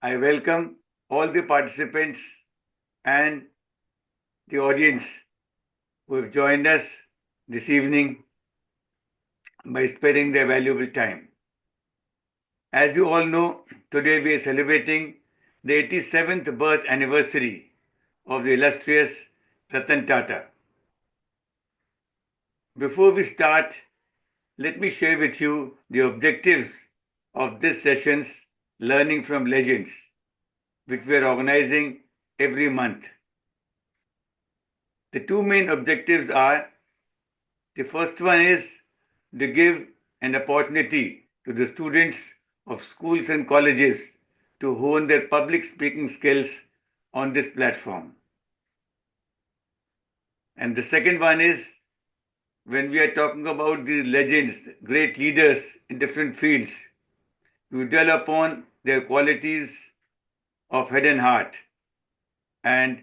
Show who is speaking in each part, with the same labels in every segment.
Speaker 1: I welcome all the participants and the audience who have joined us this evening by sparing their valuable time. As you all know, today we are celebrating the 87th birth anniversary of the illustrious Ratan Tata. Before we start, let me share with you the objectives of this session's Learning from Legends, which we are organizing every month. The two main objectives are, the first one is to give an opportunity to the students of schools and colleges to hone their public speaking skills on this platform. And the second one is, when we are talking about the legends, great leaders in different fields, we dwell upon their qualities of head and heart. And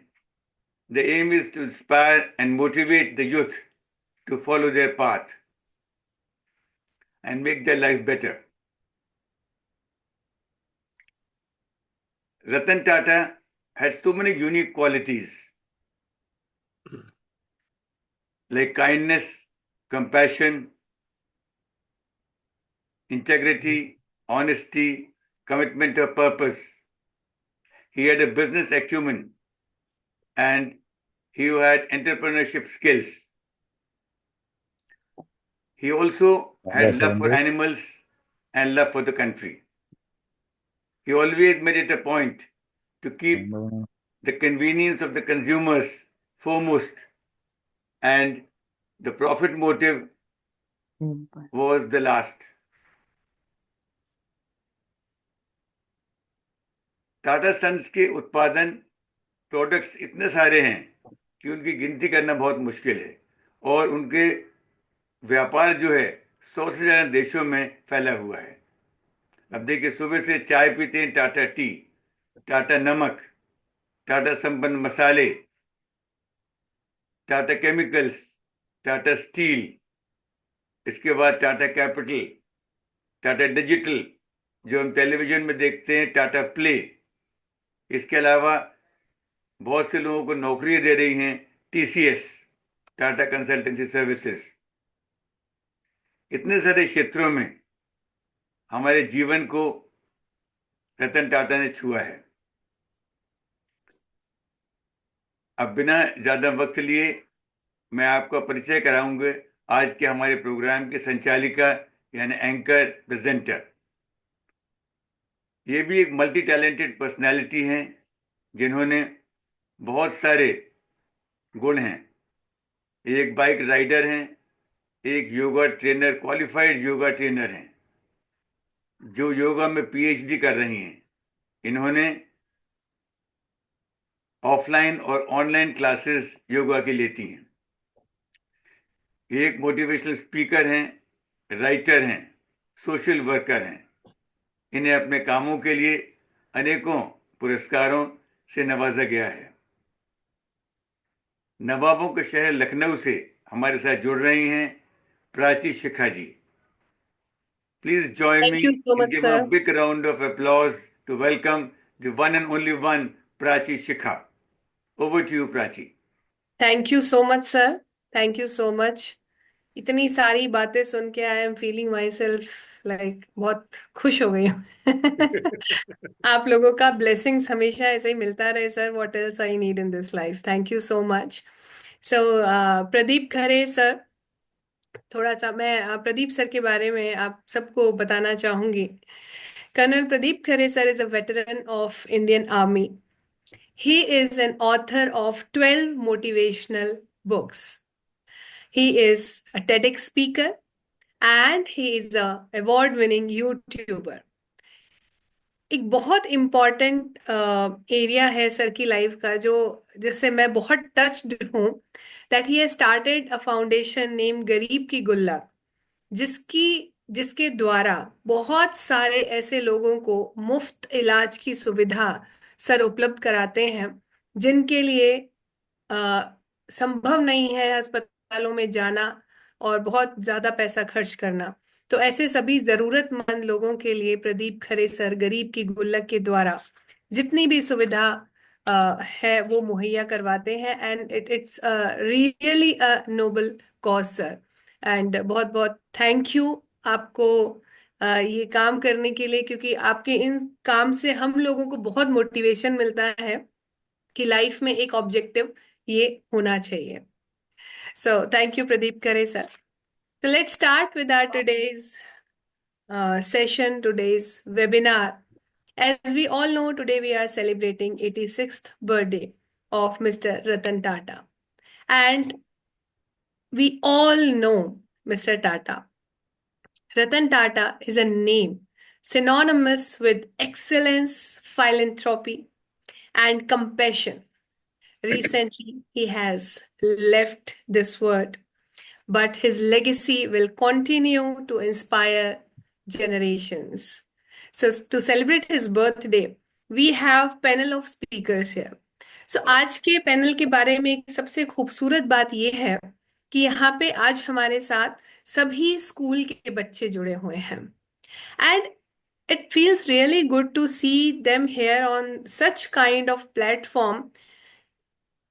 Speaker 1: the aim is to inspire and motivate the youth to follow their path and make their life better. Ratan Tata had so many unique qualities like kindness, compassion, integrity, honesty, commitment to purpose. He had a business acumen and he had entrepreneurship skills. He also had love for animals and love for the country. He always made it a point to keep the convenience of the consumers foremost, and the profit motive was the last. Tata Sons के उत्पादन products इतने सारे हैं कि उनकी गिनती करना बहुत मुश्किल है, और उनके व्यापार जो है 100 से ज़्यादा देशों में फैला हुआ है. अब देखिए, सुबह से चाय पीते हैं टाटा टी, टाटा नमक, टाटा संपन्न मसाले, टाटा केमिकल्स, टाटा स्टील, इसके बाद टाटा कैपिटल, टाटा डिजिटल जो हम टेलीविजन में देखते हैं, टाटा प्ले. इसके अलावा बहुत से लोगों को नौकरी दे रही हैं टीसीएस, टाटा कंसल्टेंसी सर्विसेज. इतने सारे क्षेत्रों में हमारे जीवन को रतन टाटा ने छुआ है. अब बिना ज्यादा वक्त लिए मैं आपका परिचय कराऊंगा आज के हमारे प्रोग्राम के संचालिका यानी एंकर प्रेजेंटर. ये भी एक मल्टी टैलेंटेड पर्सनैलिटी हैं जिन्होंने बहुत सारे गुण हैं. एक बाइक राइडर हैं, एक yoga trainer, qualified yoga trainer हैं जो योगा में पीएचडी कर रही हैं. इन्होंने ऑफलाइन और ऑनलाइन क्लासेस योगा की लेती हैं. एक मोटिवेशनल स्पीकर हैं, राइटर हैं, सोशल वर्कर हैं. इन्हें अपने कामों के लिए अनेकों पुरस्कारों से नवाजा गया है. नवाबों के शहर लखनऊ से हमारे साथ जुड़ रही हैं प्राची शिखा जी. Please join
Speaker 2: Thank
Speaker 1: me
Speaker 2: you so
Speaker 1: in
Speaker 2: much,
Speaker 1: giving a
Speaker 2: sir.
Speaker 1: big round of applause to welcome the one and only one, Prachi Shikha. Over to you, Prachi.
Speaker 2: Thank you so much, sir. Thank you so much. इतनी सारी बातें सुन के I am feeling my self like बहुत खुश हो गई हूँ. आप लोगों का ब्लेसिंग्स हमेशा ऐसे ही मिलता रहे sir. What else I need in this life. Thank you so much. So Pradeep Khare sir, थोड़ा सा मैं प्रदीप सर के बारे में आप सबको बताना चाहूंगी. Colonel Pradeep Khare sir is a veteran of Indian Army. He is an author of 12 motivational books. He is a TEDx speaker and he is a award-winning YouTuber. एक बहुत इम्पॉर्टेंट एरिया है सर की लाइफ का जो जिससे मैं बहुत टच्ड हूँ, that he has started a foundation name गरीब की गुल्लक, जिसके द्वारा बहुत सारे ऐसे लोगों को मुफ्त इलाज की सुविधा सर उपलब्ध कराते हैं जिनके लिए संभव नहीं है अस्पतालों में जाना और बहुत ज्यादा पैसा खर्च करना. तो ऐसे सभी जरूरतमंद लोगों के लिए प्रदीप खरे सर गरीब की गुल्लक के द्वारा जितनी भी सुविधा है वो मुहैया करवाते हैं, and it's really a noble cause sir. And बहुत बहुत थैंक यू आपको ये काम करने के लिए, क्योंकि आपके इन काम से हम लोगों को बहुत मोटिवेशन मिलता है कि लाइफ में एक ऑब्जेक्टिव ये होना चाहिए। सो थैंक यू प्रदीप करे sir. So let's start with our today's session, today's webinar. As we all know, today we are celebrating 86th birthday of Mr. Ratan Tata. And we all know Mr. Tata. Ratan Tata is a name synonymous with excellence, philanthropy, and compassion. Recently, he has left this world, but his legacy will continue to inspire generations. So to celebrate his birthday, we have panel of speakers here. So आज के panel के बारे में एक सबसे खूबसूरत बात यह है कि यहाँ पे आज हमारे साथ सभी स्कूल के बच्चे जुड़े हुए हैं, and it feels really good to see them here on such kind of platform,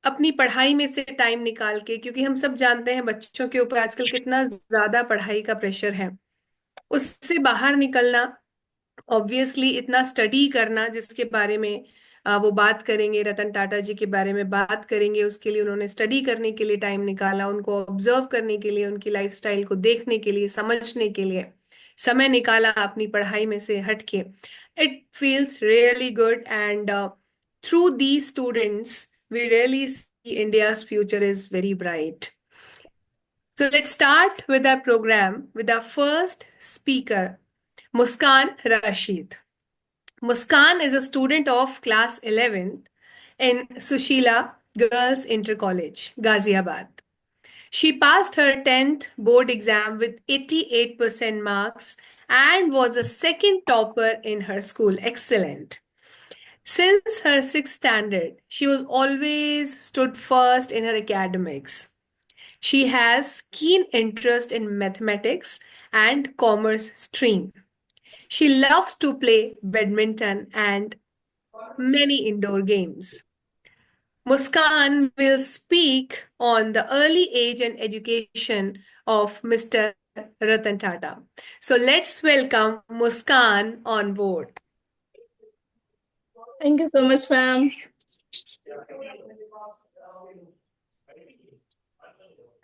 Speaker 2: अपनी पढ़ाई में से टाइम निकाल के, क्योंकि हम सब जानते हैं बच्चों के ऊपर आजकल कितना ज्यादा पढ़ाई का प्रेशर है। उससे बाहर निकलना, ऑब्वियसली इतना स्टडी करना, जिसके बारे में वो बात करेंगे, रतन टाटा जी के बारे में बात करेंगे, उसके लिए उन्होंने स्टडी करने के लिए टाइम निकाला, उनको ऑब्जर्व करने के लिए, उनकी लाइफस्टाइल को देखने के लिए, समझने के लिए समय निकाला अपनी पढ़ाई में से हटके। It feels really good, and through the students we really see India's future is very bright. So let's start with our program with our first speaker, Muskan Rashid. Muskan is a student of class 11th in Sushila Girls Inter College, Ghaziabad. She passed her 10th board exam with 88% marks and was the second topper in her school. Excellent. Since her sixth standard, she was always stood first in her academics. She has keen interest in mathematics and commerce stream. She loves to play badminton and many indoor games. Muskan will speak on the early age and education of Mr. Ratan Tata. So let's welcome Muskan on board.
Speaker 3: Thank you so much, ma'am.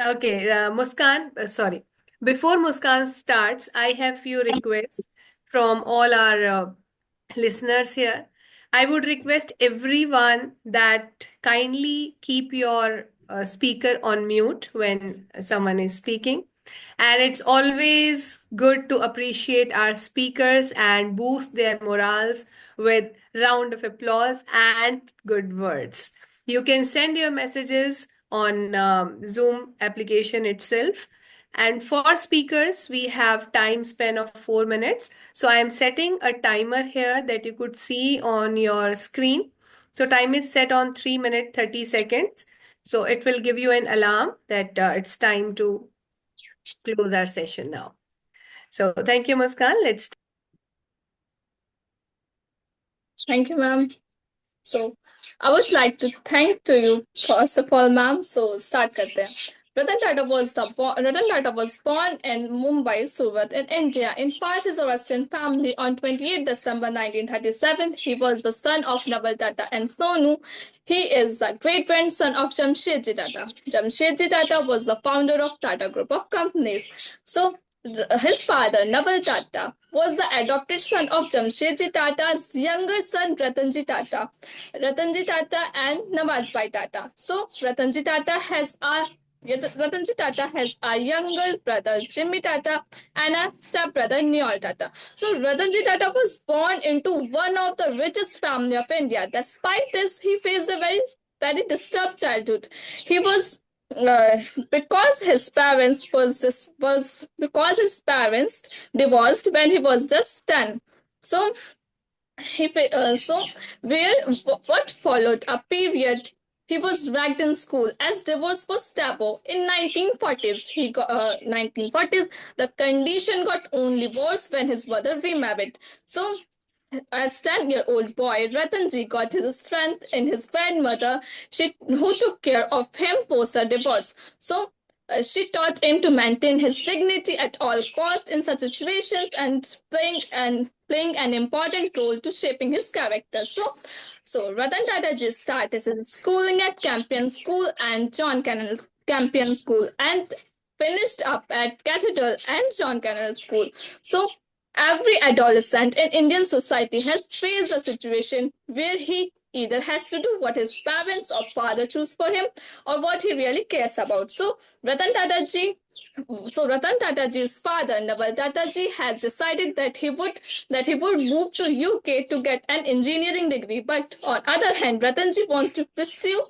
Speaker 2: Okay, Muskan, sorry. Before Muskan starts, I have few requests from all our listeners here. I would request everyone that kindly keep your speaker on mute when someone is speaking. And it's always good to appreciate our speakers and boost their morals with round of applause and good words. You can send your messages on Zoom application itself. And for speakers, we have time span of 4 minutes. So I am setting a timer here that you could see on your screen. So time is set on 3 minutes 30 seconds. So it will give you an alarm that it's time to close our session now. So thank you, Muskan. Let's
Speaker 3: Thank you, ma'am. So I would like to thank to you first of all, ma'am. So start karte hain. Ratan Tata was born in Mumbai, Surat, in India, in Parsi Zoroastrian family on 28 December 1937. He was the son of Naval Tata and Sonu. He is the great grandson of Jamshedji Tata. Jamshedji Tata was the founder of Tata Group of Companies. So his father, Naval Tata, was the adopted son of Jamshedji Tata's younger son, Ratanji Tata. Ratanji Tata and Nawazbai Tata. So Ratanji Tata has a younger brother, Jimmy Tata, and a stepbrother, Neol Tata. So Ratanji Tata was born into one of the richest family of India. Despite this, he faced a very disturbed childhood. He was because his parents divorced when he was just 10. So what followed a period he was ranked in school as divorce was taboo. In 1940s, the condition got only worse when his mother remarried. So as 10-year-old boy, Ratanji got his strength in his grandmother, who took care of him post her divorce. So she taught him to maintain his dignity at all costs in such situations, and playing an important role to shaping his character. So Ratan Tata ji started his schooling at Campion School and John Kennel Campion School, and finished up at Cathedral and John Kennel School. So every adolescent in Indian society has faced a situation where he either has to do what his parents or father choose for him, or what he really cares about. So Ratan Tata Ji's father, Naval Tata Ji, had decided that he would move to UK to get an engineering degree. But on other hand, Ratanji wants to pursue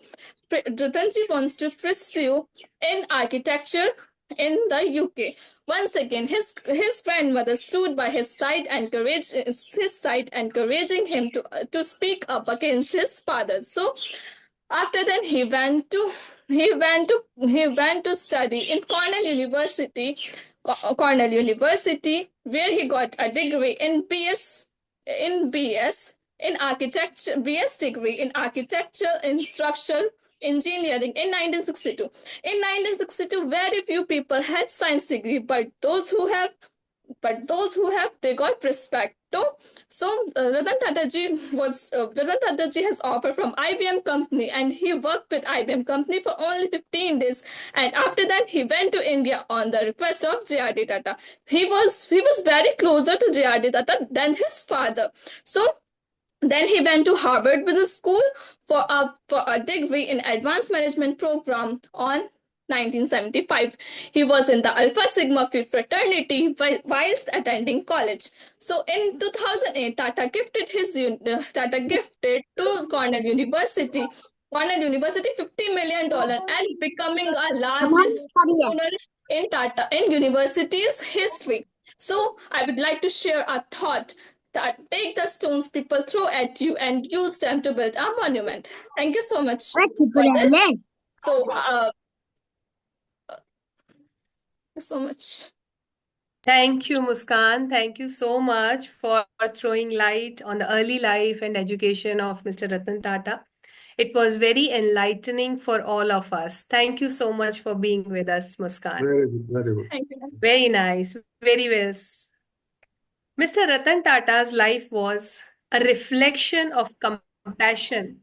Speaker 3: in architecture in the UK. Once again, his grandmother stood by his side, encouraging him to speak up against his father. So after that, he went to study in Cornell University, where he got a degree in BS in architecture, BS degree in architecture in structural engineering in 1962. In 1962, very few people had science degree, but those who have, they got respect. Ratan Tata Ji has offer from IBM company, and he worked with IBM company for only 15 days. And after that, he went to India on the request of J.R.D. Tata. He was very closer to J.R.D. Tata than his father. So then he went to Harvard Business School for a degree in advanced management program on 1975. He was in the Alpha Sigma Phi fraternity whilst attending college. So in 2008, Tata gifted to Cornell University $50 million, and becoming a largest donor in university's history. So I would like to share a thought that take the stones people throw at you and use them to build a monument. Thank you so much. So, so much.
Speaker 2: Thank you, Muskan. Thank you so much for throwing light on the early life and education of Mr. Ratan Tata. It was very enlightening for all of us. Thank you so much for being with us, Muskan.
Speaker 4: Very good, very good.
Speaker 3: Thank you.
Speaker 2: Very nice. Very well. Mr. Ratan Tata's life was a reflection of compassion.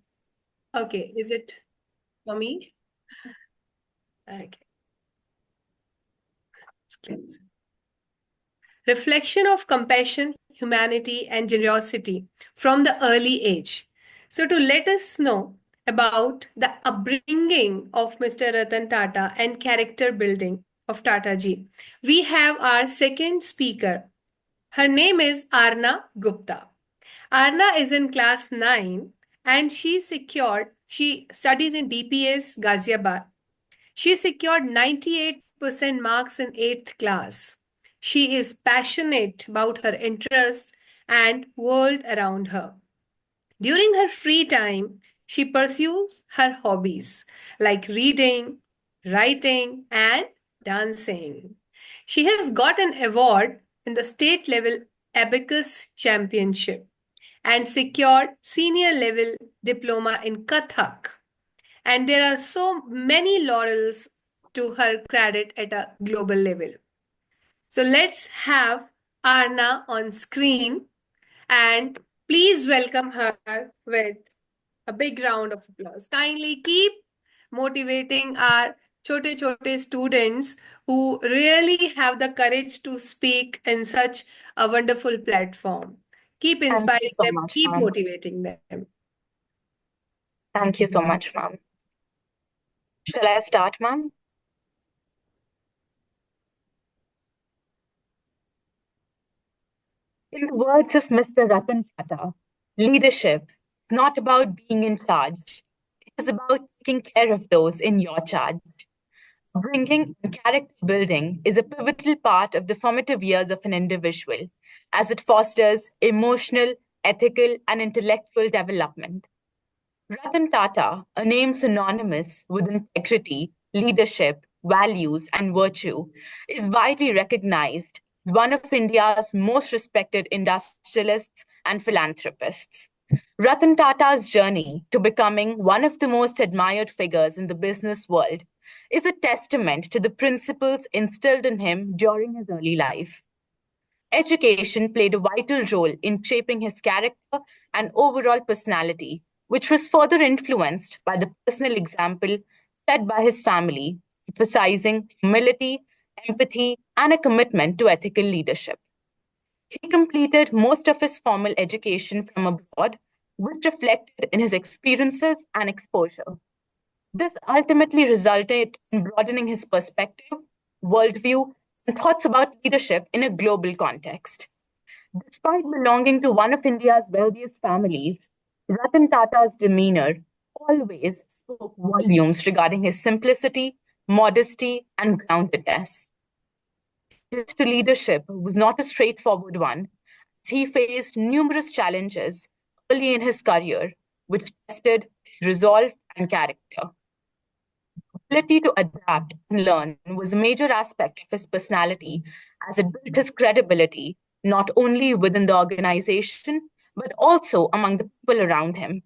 Speaker 2: Okay, is it for me? Okay. Let's cleanse. Reflection of compassion, humanity, and generosity from the early age. So, to let us know about the upbringing of Mr. Ratan Tata and character building of Tata ji, we have our second speaker. Her name is Arna Gupta. Arna is in class 9 and she studies in DPS Ghaziabad. She secured 98% marks in 8th class. She is passionate about her interests and world around her. During her free time, she pursues her hobbies like reading, writing, and dancing. She has got an award in the state level Abacus Championship and secured senior level diploma in Kathak. And there are so many laurels to her credit at a global level. So let's have Arna on screen and please welcome her with a big round of applause. Kindly keep motivating our chote students who really have the courage to speak in such a wonderful platform. Keep
Speaker 5: Thank you
Speaker 2: inspiring
Speaker 5: so
Speaker 2: them,
Speaker 5: much,
Speaker 2: keep
Speaker 5: ma'am.
Speaker 2: motivating them.
Speaker 5: Thank you so much, ma'am. Shall I start, ma'am? In the words of Mr. Ratan Tata, leadership is not about being in charge. It is about taking care of those in your charge. Bringing and character building is a pivotal part of the formative years of an individual, as it fosters emotional, ethical, and intellectual development. Ratan Tata, a name synonymous with integrity, leadership, values, and virtue, is widely recognized as one of India's most respected industrialists, and philanthropists. Ratan Tata's journey to becoming one of the most admired figures in the business world is a testament to the principles instilled in him during his early life. Education played a vital role in shaping his character and overall personality, which was further influenced by the personal example set by his family, emphasizing humility, empathy, and a commitment to ethical leadership. He completed most of his formal education from abroad, which reflected in his experiences and exposure. This ultimately resulted in broadening his perspective, worldview, and thoughts about leadership in a global context. Despite belonging to one of India's wealthiest families, Ratan Tata's demeanor always spoke volumes regarding his simplicity, modesty, and groundedness. His leadership was not a straightforward one, as he faced numerous challenges early in his career, which tested his resolve and character. Ability to adapt and learn was a major aspect of his personality, as it built his credibility not only within the organization but also among the people around him.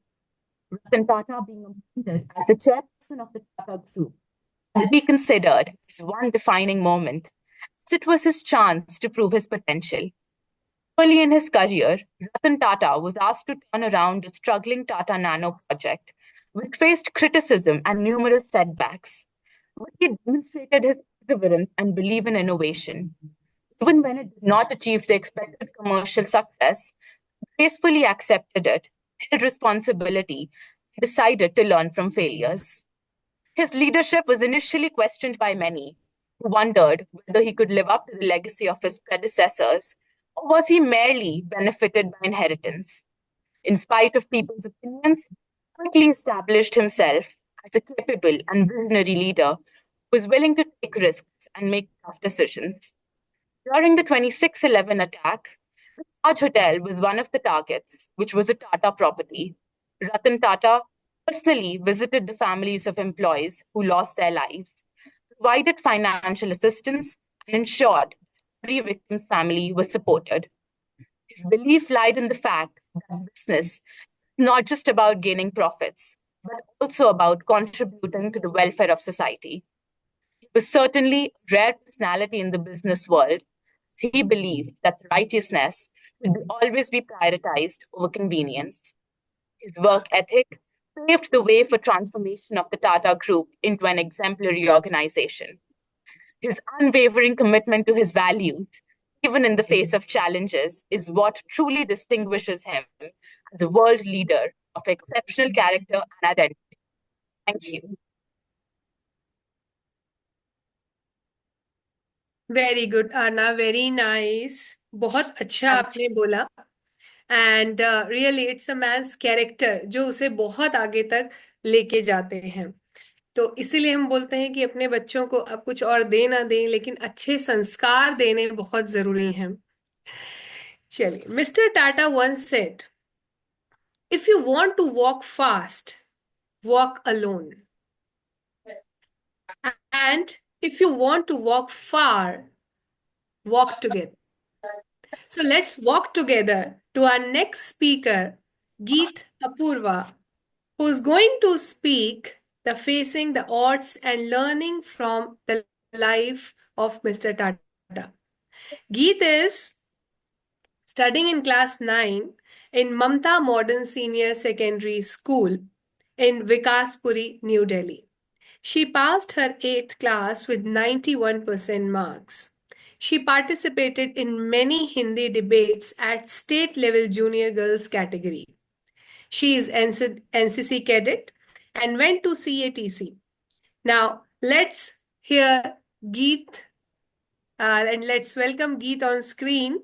Speaker 5: Ratan Tata being appointed as the chairperson of the Tata Group will be considered as one defining moment, as it was his chance to prove his potential. Early in his career, Ratan Tata was asked to turn around the struggling Tata Nano project, which faced criticism and numerous setbacks. But he demonstrated his perseverance and belief in innovation. Even when it did not achieve the expected commercial success, he gracefully accepted it, held responsibility, and decided to learn from failures. His leadership was initially questioned by many, who wondered whether he could live up to the legacy of his predecessors, or was he merely benefited by inheritance? In spite of people's opinions, he quickly established himself as a capable and visionary leader who was willing to take risks and make tough decisions. During the 26/11 attack, the Taj Hotel was one of the targets, which was a Tata property. Ratan Tata personally visited the families of employees who lost their lives, provided financial assistance, and ensured every victim's family was supported. His belief lied in the fact that business is not just about gaining profits, but also about contributing to the welfare of society. He was certainly a rare personality in the business world. He believed that righteousness should always be prioritized over convenience. His work ethic paved the way for transformation of the Tata Group into an exemplary organization. His unwavering commitment to his values, even in the face of challenges, is what truly distinguishes him as a world leader of exceptional character and identity. Thank you.
Speaker 2: Very good आना, very nice, बहुत अच्छा आपने बोला. And really it's a man's character जो उसे बहुत आगे तक लेके जाते हैं. तो इसीलिए हम बोलते हैं कि अपने बच्चों को अब कुछ और दे ना दें, लेकिन अच्छे संस्कार देने बहुत जरूरी हैं. चलिए, mister Tata once said, if you want to walk fast, walk alone. And if you want to walk far, walk together. So let's walk together to our next speaker, Geet Apurva, who's going to speak the facing the odds and learning from the life of Mr. Tata. Geet is studying in class 9 in Mamta Modern Senior Secondary School in Vikaspuri, New Delhi. She passed her 8th class with 91% marks. She participated in many Hindi debates at state level junior girls category. She is NCC cadet and went to CATC. Now, let's hear Geet and let's welcome Geet on screen.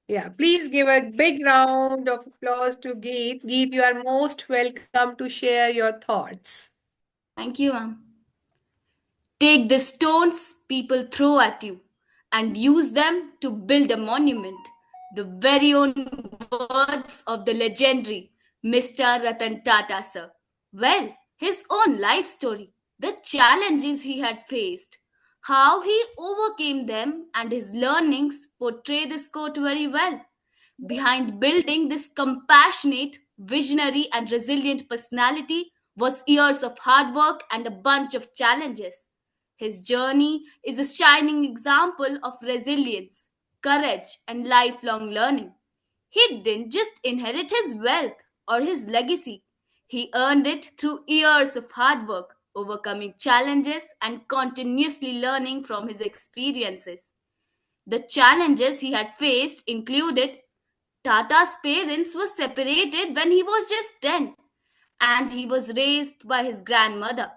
Speaker 2: Yeah, please give a big round of applause to Geet. Geet, you are most welcome to share your thoughts.
Speaker 4: Thank you, ma'am. Take the stones people throw at you and use them to build a monument. The very own words of the legendary Mr. Ratan Tata, sir. Well, his own life story, the challenges he had faced, how he overcame them, and his learnings portray this quote very well. Behind building this compassionate, visionary, and resilient personality was years of hard work and a bunch of challenges. His journey is a shining example of resilience, courage, and lifelong learning. He didn't just inherit his wealth or his legacy, he earned it through years of hard work, overcoming challenges, and continuously learning from his experiences. The challenges he had faced included Tata's parents were separated when he was just 10, and he was raised by his grandmother.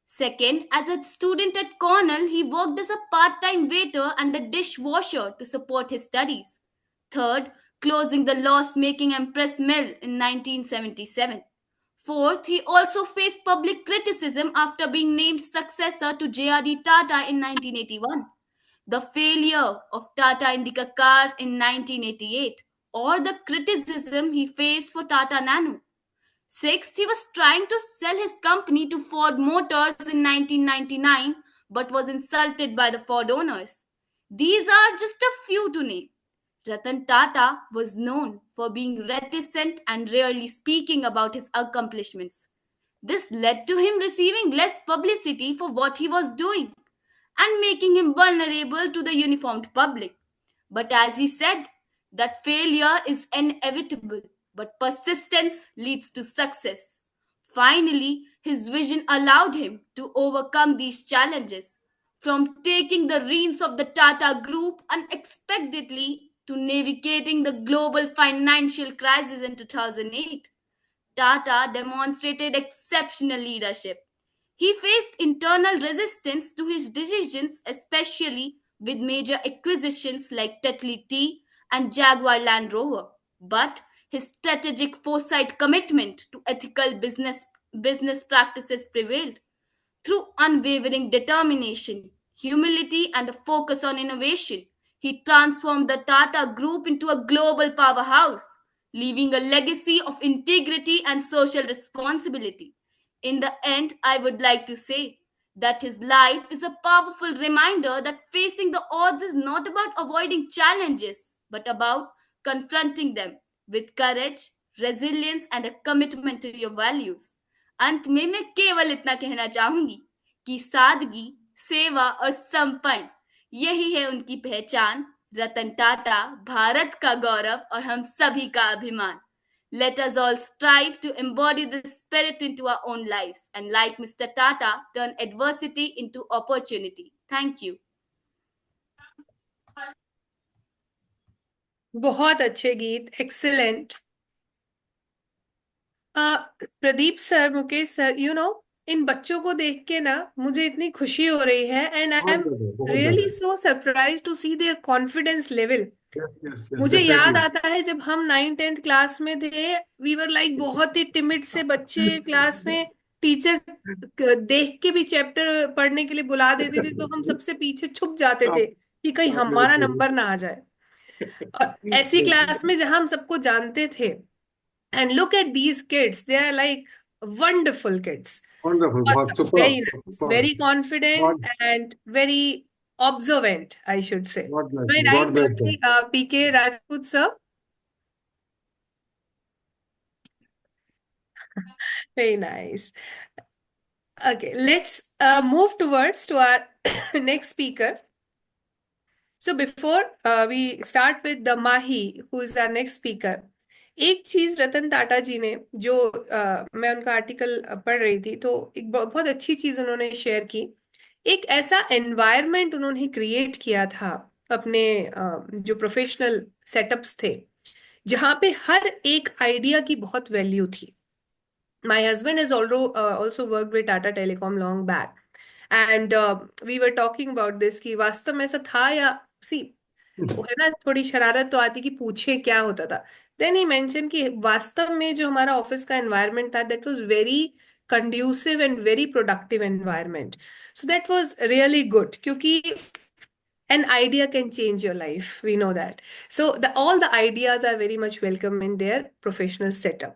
Speaker 4: Second, as a student at Cornell, he worked as a part time waiter and a dishwasher to support his studies. Third, closing the loss making Empress Mill in 1977. Fourth, he also faced public criticism after being named successor to J.R.D. Tata in 1981, the failure of Tata Indica car in 1988, or the criticism he faced for Tata Nano. Sixth, he was trying to sell his company to Ford Motors in 1999 but was insulted by the Ford owners. These are just a few to name. Ratan Tata was known for being reticent and rarely speaking about his accomplishments. This led to him receiving less publicity for what he was doing and making him vulnerable to the uniformed public. But as he said, that failure is inevitable, but persistence leads to success. Finally, his vision allowed him to overcome these challenges, from taking the reins of the Tata Group unexpectedly to navigating the global financial crisis in 2008. Tata demonstrated exceptional leadership. He faced internal resistance to his decisions, especially with major acquisitions like Tetley Tea and Jaguar Land Rover. But his strategic foresight commitment to ethical business practices prevailed. Through unwavering determination, humility, and a focus on innovation, he transformed the Tata Group into a global powerhouse, leaving a legacy of integrity and social responsibility. In the end, I would like to say that his life is a powerful reminder that facing the odds is not about avoiding challenges, but about confronting them with courage, resilience, and a commitment to your values. अंत में मैं केवल इतना कहना चाहूंगी कि सादगी, सेवा और समर्पण यही है उनकी पहचान। रतन टाटा भारत का गौरव और हम सभी का अभिमान। Let us all strive to embody this spirit into our own lives and, like Mr. Tata, turn adversity into opportunity. Thank you.
Speaker 2: बहुत अच्छे गीत, excellent. Pradeep sir, Mukesh sir, इन बच्चों को देख के ना मुझे इतनी खुशी हो रही है, and I am really so surprise to see their confidence level. मुझे याद आता है जब हम 9th-10th क्लास में थे, वी वर लाइक बहुत ही टिमिड से बच्चे क्लास में। टीचर देख के भी चैप्टर पढ़ने के लिए बुला देती थी तो हम सबसे पीछे छुप जाते थे कि कहीं हमारा नंबर ना आ जाए। और ऐसी क्लास में जहां हम सबको जानते थे, and look at these kids, they are like wonderful kids.
Speaker 6: Wonderful, बहुत
Speaker 2: Awesome,
Speaker 6: super,
Speaker 2: very nice,
Speaker 6: super.
Speaker 2: very confident
Speaker 6: God,
Speaker 2: and very observant, I should say.
Speaker 6: God bless
Speaker 2: Am I
Speaker 6: you.
Speaker 2: right,
Speaker 6: God bless you.
Speaker 2: PK Rajput sir? Very nice. Okay, let's move towards to our next speaker. So before we start with the Mahi, who is our next speaker, एक चीज रतन टाटा जी ने जो मैं उनका article पढ़ रही थी तो एक बहुत अच्छी चीज उन्होंने शेयर की। एक ऐसा एनवायरनमेंट उन्होंने क्रिएट किया था अपने जो प्रोफेशनल सेटअप्स थे, जहां पे हर एक आइडिया की बहुत वैल्यू थी। My husband has also worked with Tata Telecom long back, and we were talking about this कि वास्तव में ऐसा था या सी वो है ना, थोड़ी शरारत तो आती कि पूछे क्या होता था। देन ही मेंशन कि वास्तव में जो हमारा ऑफिस का एनवायरनमेंट था, that was very conducive and very productive environment. So that was really good, क्योंकि an idea can change your life, we know that. So all the ideas are very much welcome in their professional setup.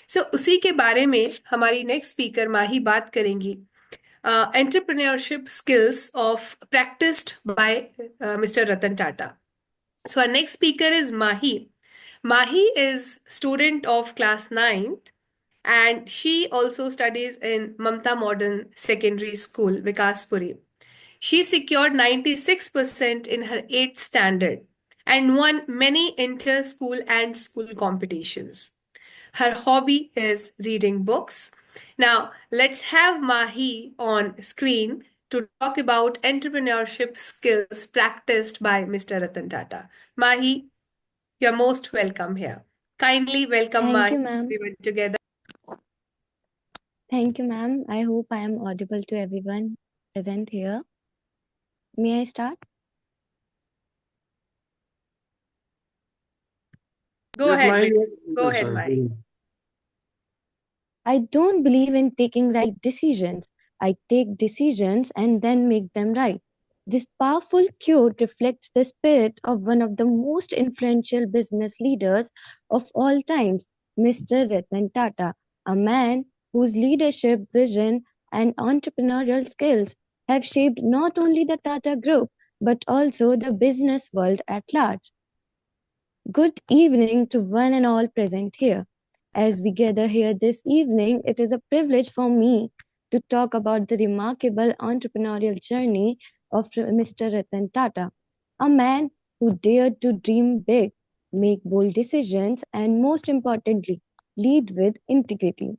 Speaker 2: So उसी के बारे में हमारी next speaker माही बात करेंगी, entrepreneurship skills of practiced by Mr. Ratan Tata. So our next speaker is Mahi. Mahi is student of class 9th and she also studies in Mamta Modern Secondary School, Vikaspuri. She secured 96% in her 8th standard and won many inter-school and school competitions. Her hobby is reading books. Now, let's have Mahi on screen to talk about entrepreneurship skills practiced by Mr. Ratan Tata. Mahi, you're most welcome here. Kindly welcome
Speaker 6: Thank
Speaker 2: Mahi
Speaker 6: you, ma'am.
Speaker 2: everyone together.
Speaker 6: Thank you, ma'am. I hope I am audible to everyone present here. May I start?
Speaker 2: Go
Speaker 7: Yes,
Speaker 2: ahead,
Speaker 7: Mahi.
Speaker 2: Vidya. Go ahead, Mahi.
Speaker 6: I don't believe in taking right decisions. I take decisions and then make them right. This powerful quote reflects the spirit of one of the most influential business leaders of all times, Mr. Ratan Tata, a man whose leadership, vision, and entrepreneurial skills have shaped not only the Tata Group but also the business world at large. Good evening to one and all present here. As we gather here this evening, it is a privilege for me to talk about the remarkable entrepreneurial journey of Mr. Ratan Tata, a man who dared to dream big, make bold decisions, and most importantly, lead with integrity.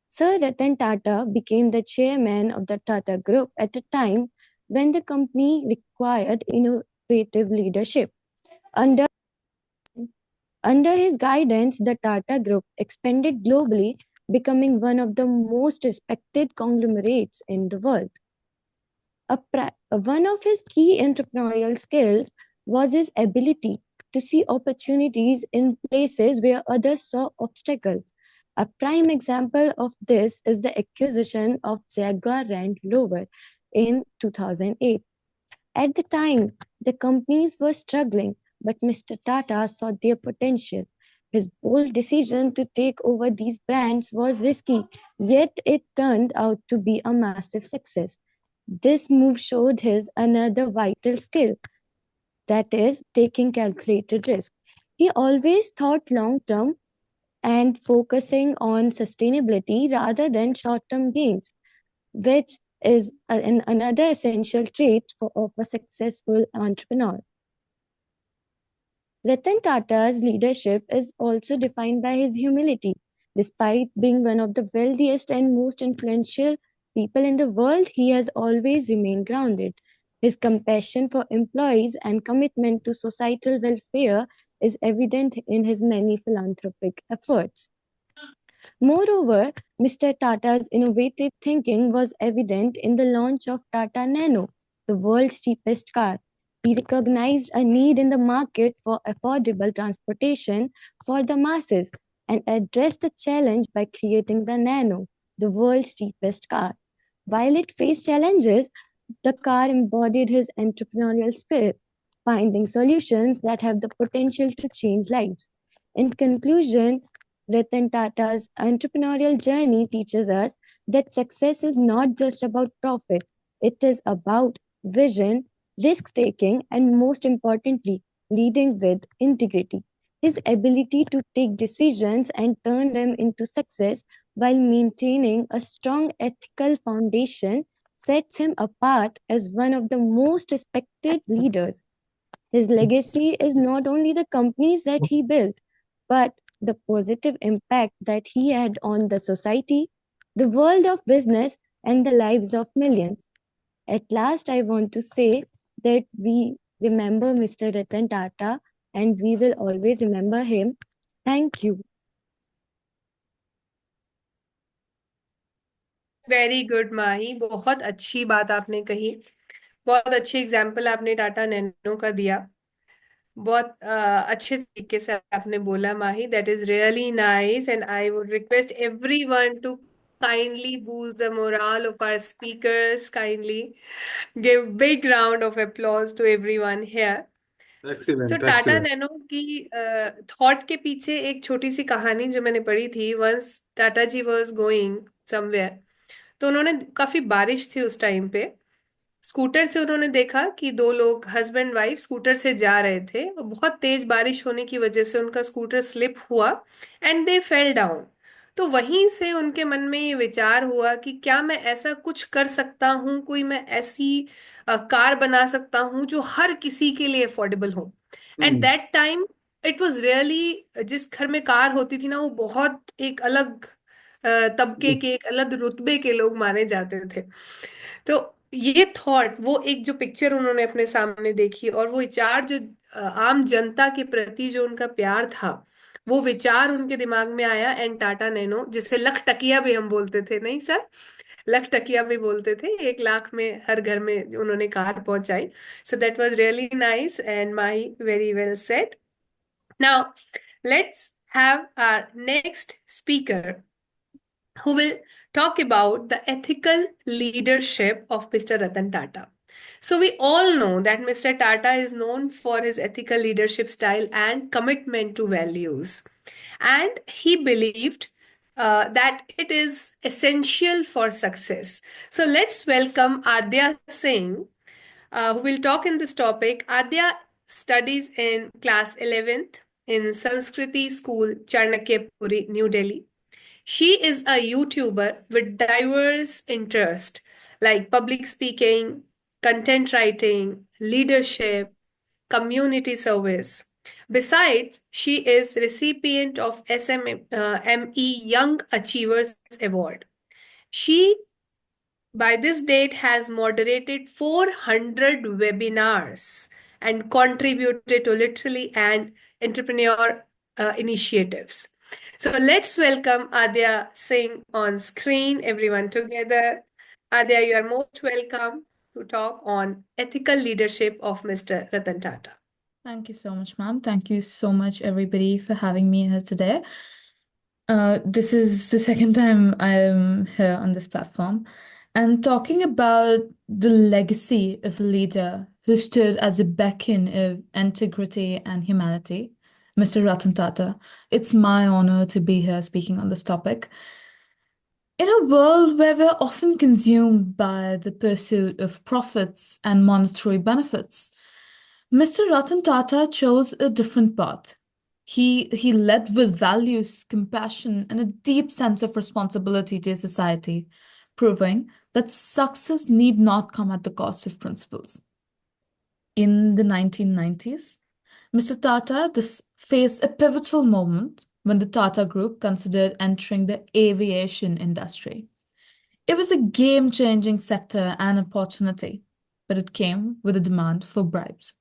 Speaker 6: Sir Ratan Tata became the chairman of the Tata Group at a time when the company required innovative leadership. Under his guidance, the Tata Group expanded globally, becoming one of the most respected conglomerates in the world. One of his key entrepreneurial skills was his ability to see opportunities in places where others saw obstacles. A prime example of this is the acquisition of Jaguar Land Rover in 2008. At the time, the companies were struggling, but Mr. Tata saw their potential. His bold decision to take over these brands was risky, yet it turned out to be a massive success. This move showed his another vital skill, that is, taking calculated risk. He always thought long term and focusing on sustainability rather than short term gains, which is another essential trait of a successful entrepreneur. Ratan Tata's leadership is also defined by his humility. Despite being one of the wealthiest and most influential people in the world, he has always remained grounded. His compassion for employees and commitment to societal welfare is evident in his many philanthropic efforts. Moreover, Mr. Tata's innovative thinking was evident in the launch of Tata Nano, the world's cheapest car. He recognized a need in the market for affordable transportation for the masses and addressed the challenge by creating the Nano, the world's cheapest car. While it faced challenges, the car embodied his entrepreneurial spirit, finding solutions that have the potential to change lives. In conclusion, Ratan Tata's entrepreneurial journey teaches us that success is not just about profit, it is about vision, risk taking, and most importantly, leading with integrity. His ability to take decisions and turn them into success while maintaining a strong ethical foundation sets him apart as one of the most respected leaders. His legacy is not only the companies that he built, but the positive impact that he had on the society, the world of business, and the lives of millions. At last, I want to say that we remember Mr. Ratan Tata and we will always remember him. Thank you.
Speaker 2: Very good Mahi, बहुत अच्छी बात आपने कही। बहुत अच्छी example आपने Tata nano का दिया। बहुत अच्छे तरीके से आपने बोला Mahi. That is really nice and I would request everyone to kindly boost the morale of our speakers. Kindly give big round of applause to everyone here. So
Speaker 7: Excellent,
Speaker 2: Tata
Speaker 7: excellent.
Speaker 2: Nano की thought के पीछे एक छोटी सी कहानी जो मैंने पढ़ी थी। Once Tata ji was going somewhere, तो उन्होंने, काफी बारिश थी उस टाइम पे, स्कूटर से उन्होंने देखा कि दो लोग हस्बैंड वाइफ स्कूटर से जा रहे थे और बहुत तेज बारिश होने की वजह से उनका स्कूटर स्लिप हुआ एंड दे फेल डाउन। तो वहीं से उनके मन में ये विचार हुआ कि क्या मैं ऐसा कुछ कर सकता हूँ, कोई मैं ऐसी कार बना सकता हूँ जो हर किसी के लिए अफोर्डेबल हो। At
Speaker 1: Hmm.
Speaker 2: That time it was really, जिस घर में कार होती थी ना वो बहुत एक अलग तबके के, एक अलग रुतबे के लोग माने जाते थे। तो ये थॉट, वो एक जो पिक्चर उन्होंने अपने सामने देखी और वो विचार जो आम जनता के प्रति जो उनका प्यार था, वो विचार उनके दिमाग में आया एंड टाटा नैनो, जिसे लख टकिया भी हम बोलते थे, नहीं सर, लख टकिया भी बोलते थे, 1 लाख में हर घर में उन्होंने कार पहुंचाई। So that was really nice and Mahi very well said. Now let's have our next speaker who will talk about the ethical leadership of Mr. Ratan Tata. So, we all know that Mr. Tata is known for his ethical leadership style and commitment to values. And he believed that it is essential for success. So, let's welcome Adya Singh, who will talk in this topic. Adya studies in class 11th in Sanskriti School, Charnakyapuri, New Delhi. She is a YouTuber with diverse interests like public speaking, content writing, leadership, community service. Besides, she is recipient of SME Young Achievers Award. She, by this date, has moderated 400 webinars and contributed to literally and entrepreneur initiatives. So let's welcome Adya Singh on screen, everyone together. Adya, you are most welcome to talk on ethical leadership of Mr. Ratan Tata.
Speaker 7: Thank you so much, ma'am. Thank you so much, everybody, for having me here today. This is the second time I'm here on this platform and talking about the legacy of a leader who stood as a beacon of integrity and humanity, Mr. Ratan Tata. It's my honor to be here speaking on this topic. In a world where we're often consumed by the pursuit of profits and monetary benefits, Mr. Ratan Tata chose a different path. He led with values, compassion, and a deep sense of responsibility to society, proving that success need not come at the cost of principles. In the 1990s, Mr. Tata faced a pivotal moment when the Tata Group considered entering the aviation industry. It was a game-changing sector and opportunity, but it came with a demand for bribes.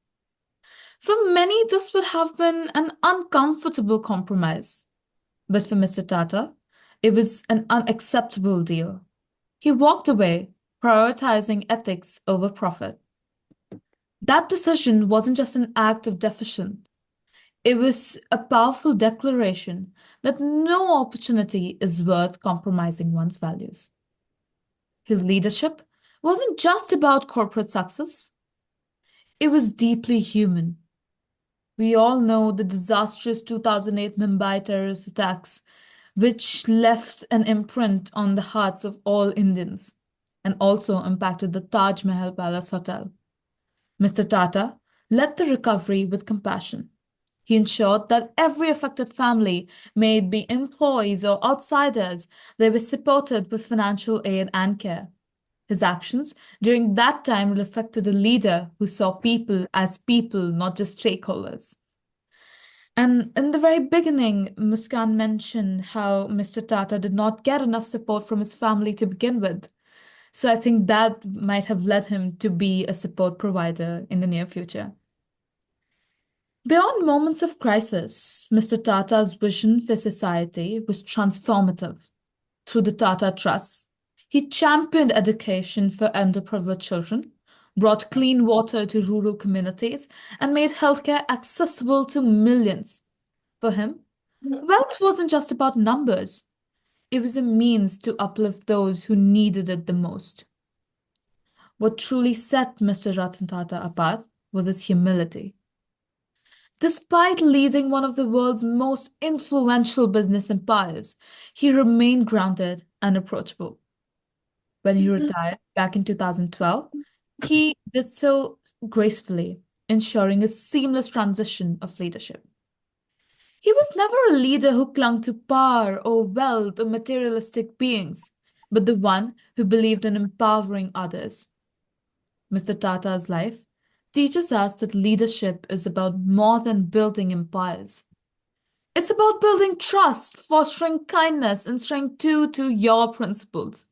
Speaker 7: For many, this would have been an uncomfortable compromise. But for Mr. Tata, it was an unacceptable deal. He walked away, prioritizing ethics over profit. That decision wasn't just an act of defiance. It was a powerful declaration that no opportunity is worth compromising one's values. His leadership wasn't just about corporate success. It was deeply human. We all know the disastrous 2008 Mumbai terrorist attacks, which left an imprint on the hearts of all Indians and also impacted the Taj Mahal Palace Hotel. Mr. Tata led the recovery with compassion. He ensured that every affected family, may it be employees or outsiders, they were supported with financial aid and care. His actions during that time reflected a leader who saw people as people, not just stakeholders. And in the very beginning, Muskan mentioned how Mr. Tata did not get enough support from his family to begin with. So I think that might have led him to be a support provider in the near future. Beyond moments of crisis, Mr. Tata's vision for society was transformative. Through the Tata Trust, he championed education for underprivileged children, brought clean water to rural communities, and made healthcare accessible to millions. For him, wealth wasn't just about numbers. It was a means to uplift those who needed it the most. What truly set Mr. Ratan Tata apart was his humility. Despite leading one of the world's most influential business empires, he remained grounded and approachable. When he retired back in 2012, He did so gracefully, ensuring a seamless transition of leadership. He was never a leader who clung to power or wealth or materialistic beings, but the one who believed in empowering others. Mr. Tata's life teaches us that leadership is about more than building empires. It's about building trust, fostering kindness, and staying true to your principles.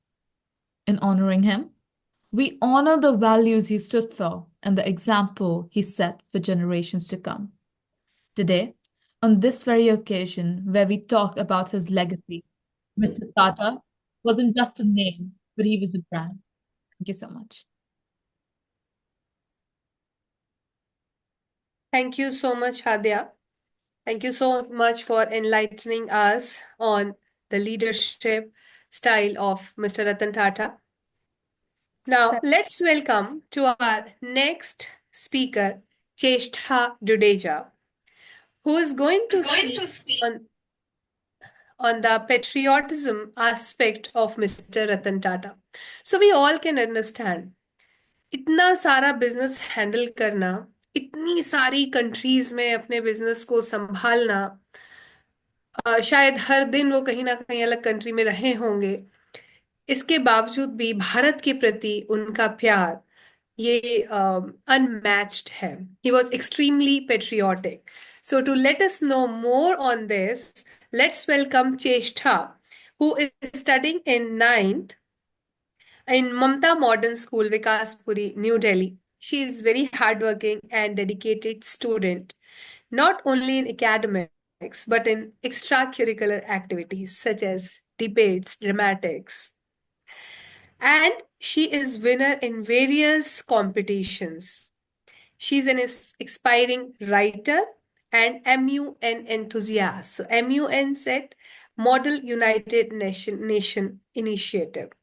Speaker 7: In honoring him, we honor the values he stood for and the example he set for generations to come. Today, on this very occasion where we talk about his legacy, Mr. Tata wasn't just a name, but he was a brand. Thank you so much.
Speaker 2: Thank you so much, Hadya. Thank you so much for enlightening us on the leadership style of Mr. Ratan Tata. Now, let's welcome to our next speaker, Cheshtha Dudeja, who is going to speak on the patriotism aspect of Mr. Ratan Tata. So we all can understand, इतना सारा business handle करना, इतनी सारी countries में अपने business को संभालना, शायद हर दिन वो कहीं ना कहीं अलग कंट्री में रहे होंगे, इसके बावजूद भी भारत के प्रति उनका प्यार ये unmatched है. He was extremely patriotic. So to let us know more on this, let's welcome Cheshtha, who is studying in 9th in Mamta Modern School, Vikaspuri, New Delhi. She is very hardworking and dedicated student, not only in academics, but in extracurricular activities such as debates, dramatics. And she is winner in various competitions. She's an aspiring writer and MUN enthusiast. So MUN said Model United Nation Initiative.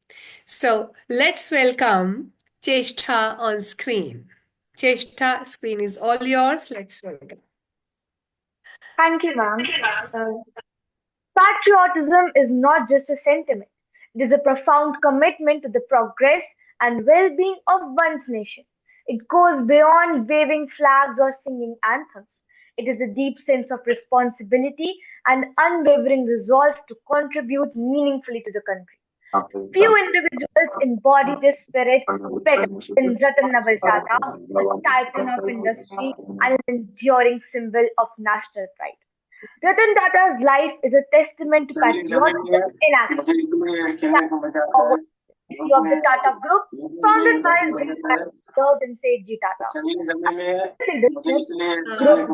Speaker 2: So let's welcome Cheshtha on screen. Cheshtha, screen is all yours. Let's welcome.
Speaker 8: Thank you, ma'am. Patriotism is not just a sentiment, it is a profound commitment to the progress and well being of one's nation. It goes beyond waving flags or singing anthems. It is a deep sense of responsibility and unwavering resolve to contribute meaningfully to the country. Few individuals embody this spirit better than Ratan Naval Tata, a titan of industry and an enduring symbol of national pride. Ratan Tata's life is a testament to patriotism in action. He legacy of the Tata Group, founded by his grandfather and Sethji Tata.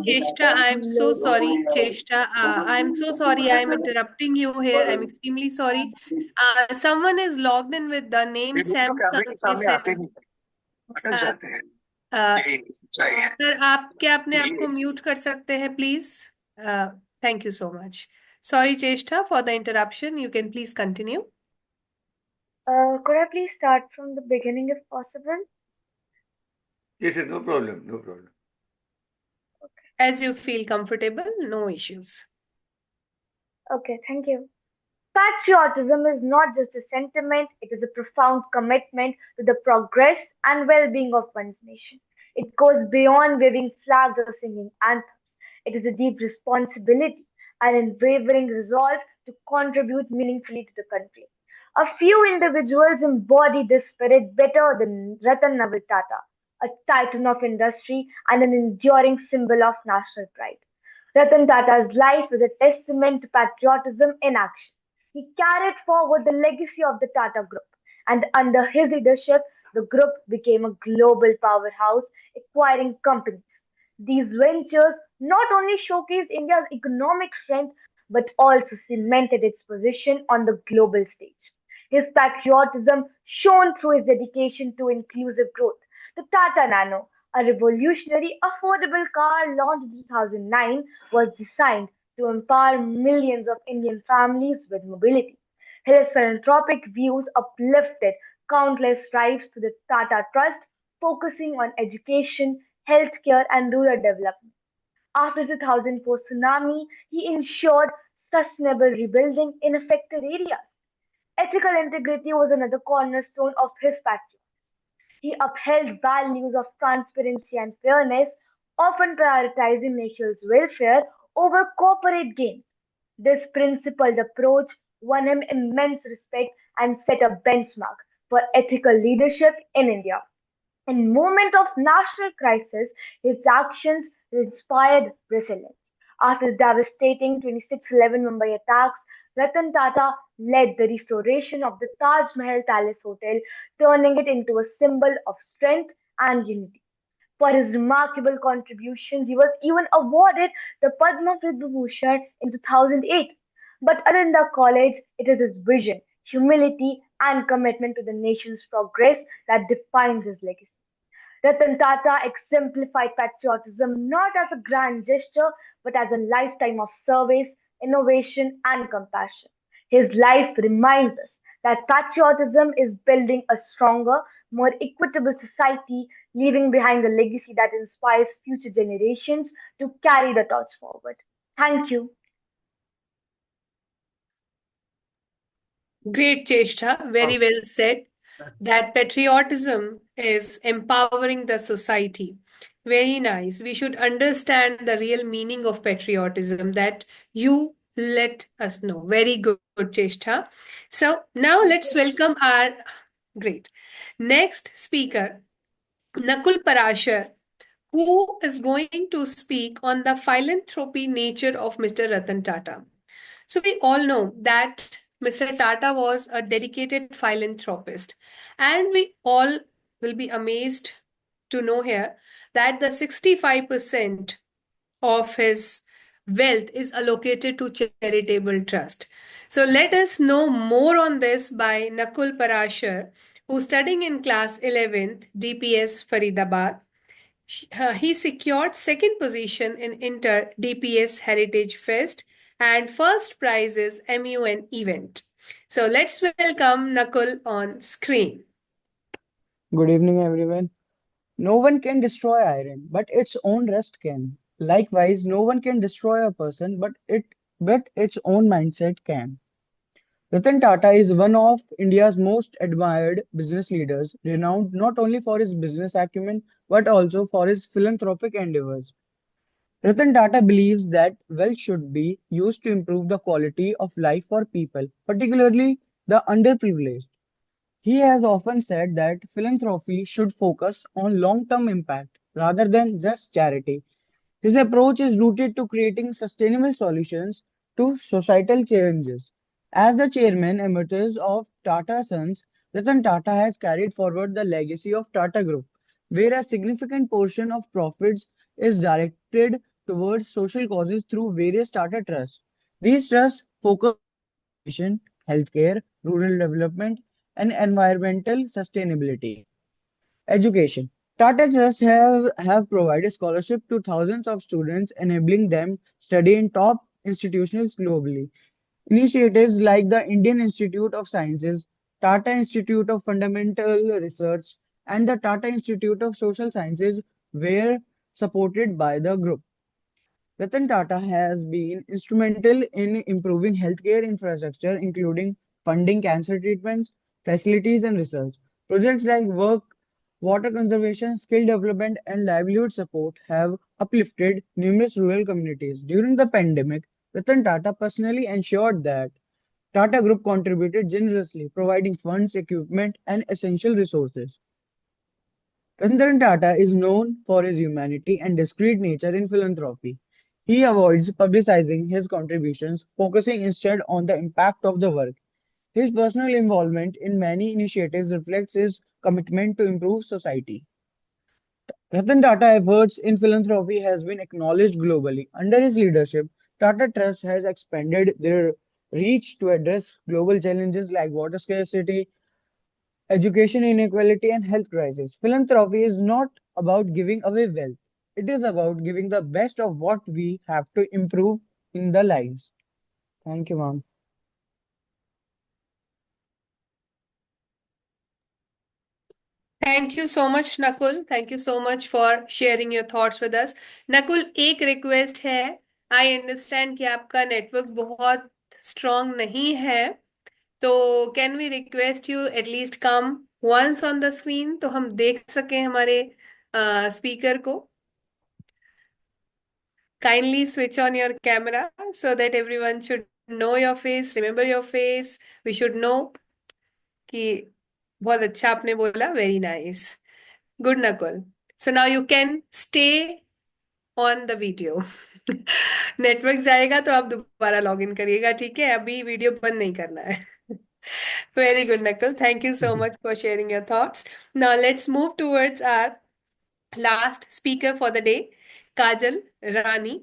Speaker 2: Cheshta, I'm so sorry. Cheshta, I'm so sorry. I'm interrupting you here. I'm extremely sorry. Someone is logged in with the name Samsung. Sir आप क्या अपने आप को mute कर सकते हैं please? Thank you so much. Sorry, Cheshta, for the interruption. You can please continue.
Speaker 8: Could I please start from the beginning if possible?
Speaker 1: Yes, no problem, no problem.
Speaker 2: As you feel comfortable, no issues.
Speaker 8: Okay, thank you. Patriotism is not just a sentiment, it is a profound commitment to the progress and well being of one's nation. It goes beyond waving flags or singing anthems. It is a deep responsibility and unwavering resolve to contribute meaningfully to the country. A few individuals embody this spirit better than Ratan Naval Tata, a titan of industry and an enduring symbol of national pride. Ratan Tata's life is a testament to patriotism in action. He carried forward the legacy of the Tata Group, and under his leadership, the group became a global powerhouse, acquiring companies. These ventures not only showcased India's economic strength but also cemented its position on the global stage. His patriotism shone through his dedication to inclusive growth. The Tata Nano, a revolutionary, affordable car launched in 2009, was designed to empower millions of Indian families with mobility. His philanthropic views uplifted countless lives to the Tata Trust, focusing on education, healthcare, and rural development. After the 2004 tsunami, he ensured sustainable rebuilding in affected areas. Ethical integrity was another cornerstone of his patriotism. He upheld values of transparency and fairness, often prioritizing nation's welfare over corporate gains. This principled approach won him immense respect and set a benchmark for ethical leadership in India. In moment of national crisis, his actions inspired resilience. After the devastating 26/11 Mumbai attacks, Ratan Tata led the restoration of the Taj Mahal Palace Hotel, turning it into a symbol of strength and unity. For his remarkable contributions, he was even awarded the Padma Vibhushan in 2008. But other than the college, it is his vision, humility, and commitment to the nation's progress that defines his legacy. Ratan Tata exemplified patriotism not as a grand gesture but as a lifetime of service, innovation, and compassion. His life reminds us that patriotism is building a stronger, more equitable society, leaving behind a legacy that inspires future generations to carry the torch forward. Thank you.
Speaker 2: Great, Cheshta. Very well said. That patriotism is empowering the society. Very nice. We should understand the real meaning of patriotism that you let us know. Very good, Cheshta. So now let's welcome our great next speaker, Nakul Parashar, who is going to speak on the philanthropy nature of Mr. Ratan Tata. So we all know that Mr. Tata was a dedicated philanthropist, and we all will be amazed to know here that the 65% of his wealth is allocated to charitable trust. So let us know more on this by Nakul Parashar, who's studying in class 11th, DPS Faridabad. He secured second position in Inter DPS Heritage Fest and first prize is MUN event. So let's welcome Nakul on screen.
Speaker 9: Good evening, everyone. No one can destroy iron, but its own rust can. Likewise, no one can destroy a person, but its own mindset can. Ratan Tata is one of India's most admired business leaders, renowned not only for his business acumen but also for his philanthropic endeavors. Ratan Tata believes that wealth should be used to improve the quality of life for people, particularly the underprivileged. He has often said that philanthropy should focus on long-term impact rather than just charity. His approach is rooted to creating sustainable solutions to societal challenges. As the chairman emeritus of Tata Sons, Ratan Tata has carried forward the legacy of Tata Group, where a significant portion of profits is directed towards social causes through various Tata trusts. These trusts focus on education, healthcare, rural development, and environmental sustainability. Education. Tata Trusts have provided scholarship to thousands of students, enabling them study in top institutions globally. Initiatives like the Indian Institute of Sciences, Tata Institute of Fundamental Research, and the Tata Institute of Social Sciences were supported by the group. Ratan Tata has been instrumental in improving healthcare infrastructure, including funding cancer treatments, facilities, and research. Projects like water conservation, skill development, and livelihood support have uplifted numerous rural communities. During the pandemic, Ratan Tata personally ensured that Tata Group contributed generously, providing funds, equipment, and essential resources. Ratan Tata is known for his humanity and discreet nature in philanthropy. He avoids publicizing his contributions, focusing instead on the impact of the work. His personal involvement in many initiatives reflects his commitment to improve society. Ratan Tata efforts in philanthropy has been acknowledged globally. Under his leadership, Tata Trust has expanded their reach to address global challenges like water scarcity, education inequality, and health crisis. Philanthropy is not about giving away wealth. It is about giving the best of what we have to improve in the lives. Thank you, ma'am.
Speaker 2: Thank you so much, Nakul. Thank you so much for sharing your thoughts with us. Nakul, एक request है. I understand कि आपका network बहुत strong नहीं है. तो can we request you at least come once on the screen, तो हम देख सके हमारे स्पीकर को. Kindly switch on your camera so that everyone should know your face, remember your face. We should know कि बहुत अच्छा आपने बोला. Very nice. Good, Nakul. So now you can stay on the video. Network जाएगा तो आप दोबारा log in करिएगा, ठीक है? अभी वीडियो बंद नहीं करना है. Very good, Nakul. Thank you so much for sharing your thoughts. Now let's move towards our last speaker for the day, Kajal Rani.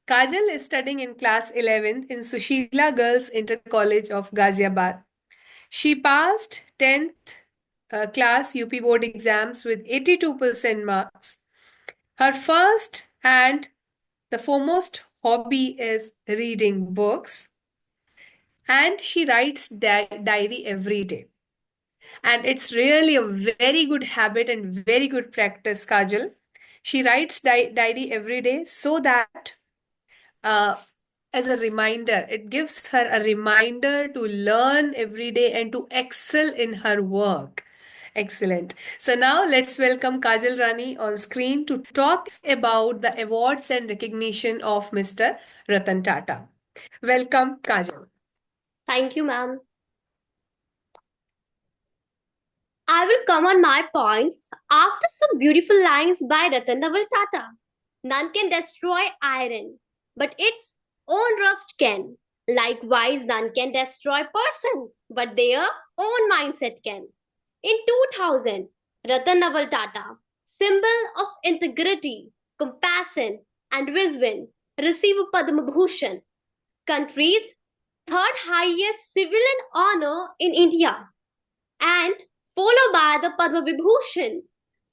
Speaker 2: Kajal is studying in class 11th in Sushila Girls Inter College of Ghaziabad. She passed 10th class UP board exams with 82% marks. Her first and the foremost hobby is reading books, and she writes diary every day. And it's really a very good habit and very good practice, Kajal. She writes diary every day so that as a reminder, it gives her a reminder to learn every day and to excel in her work. Excellent. So now let's welcome Kajal Rani on screen to talk about the awards and recognition of Mr. Ratan Tata. Welcome, Kajal.
Speaker 10: Thank you, ma'am. I will come on my points after some beautiful lines by Ratanaval Tata. None can destroy iron, but its own rust can. Likewise, none can destroy person, but their own mindset can. In 2000, Ratanaval Tata, symbol of integrity, compassion, and wisdom, received Padma Bhushan, country's third highest civilian honor in India, and followed by the Padma Vibhushan,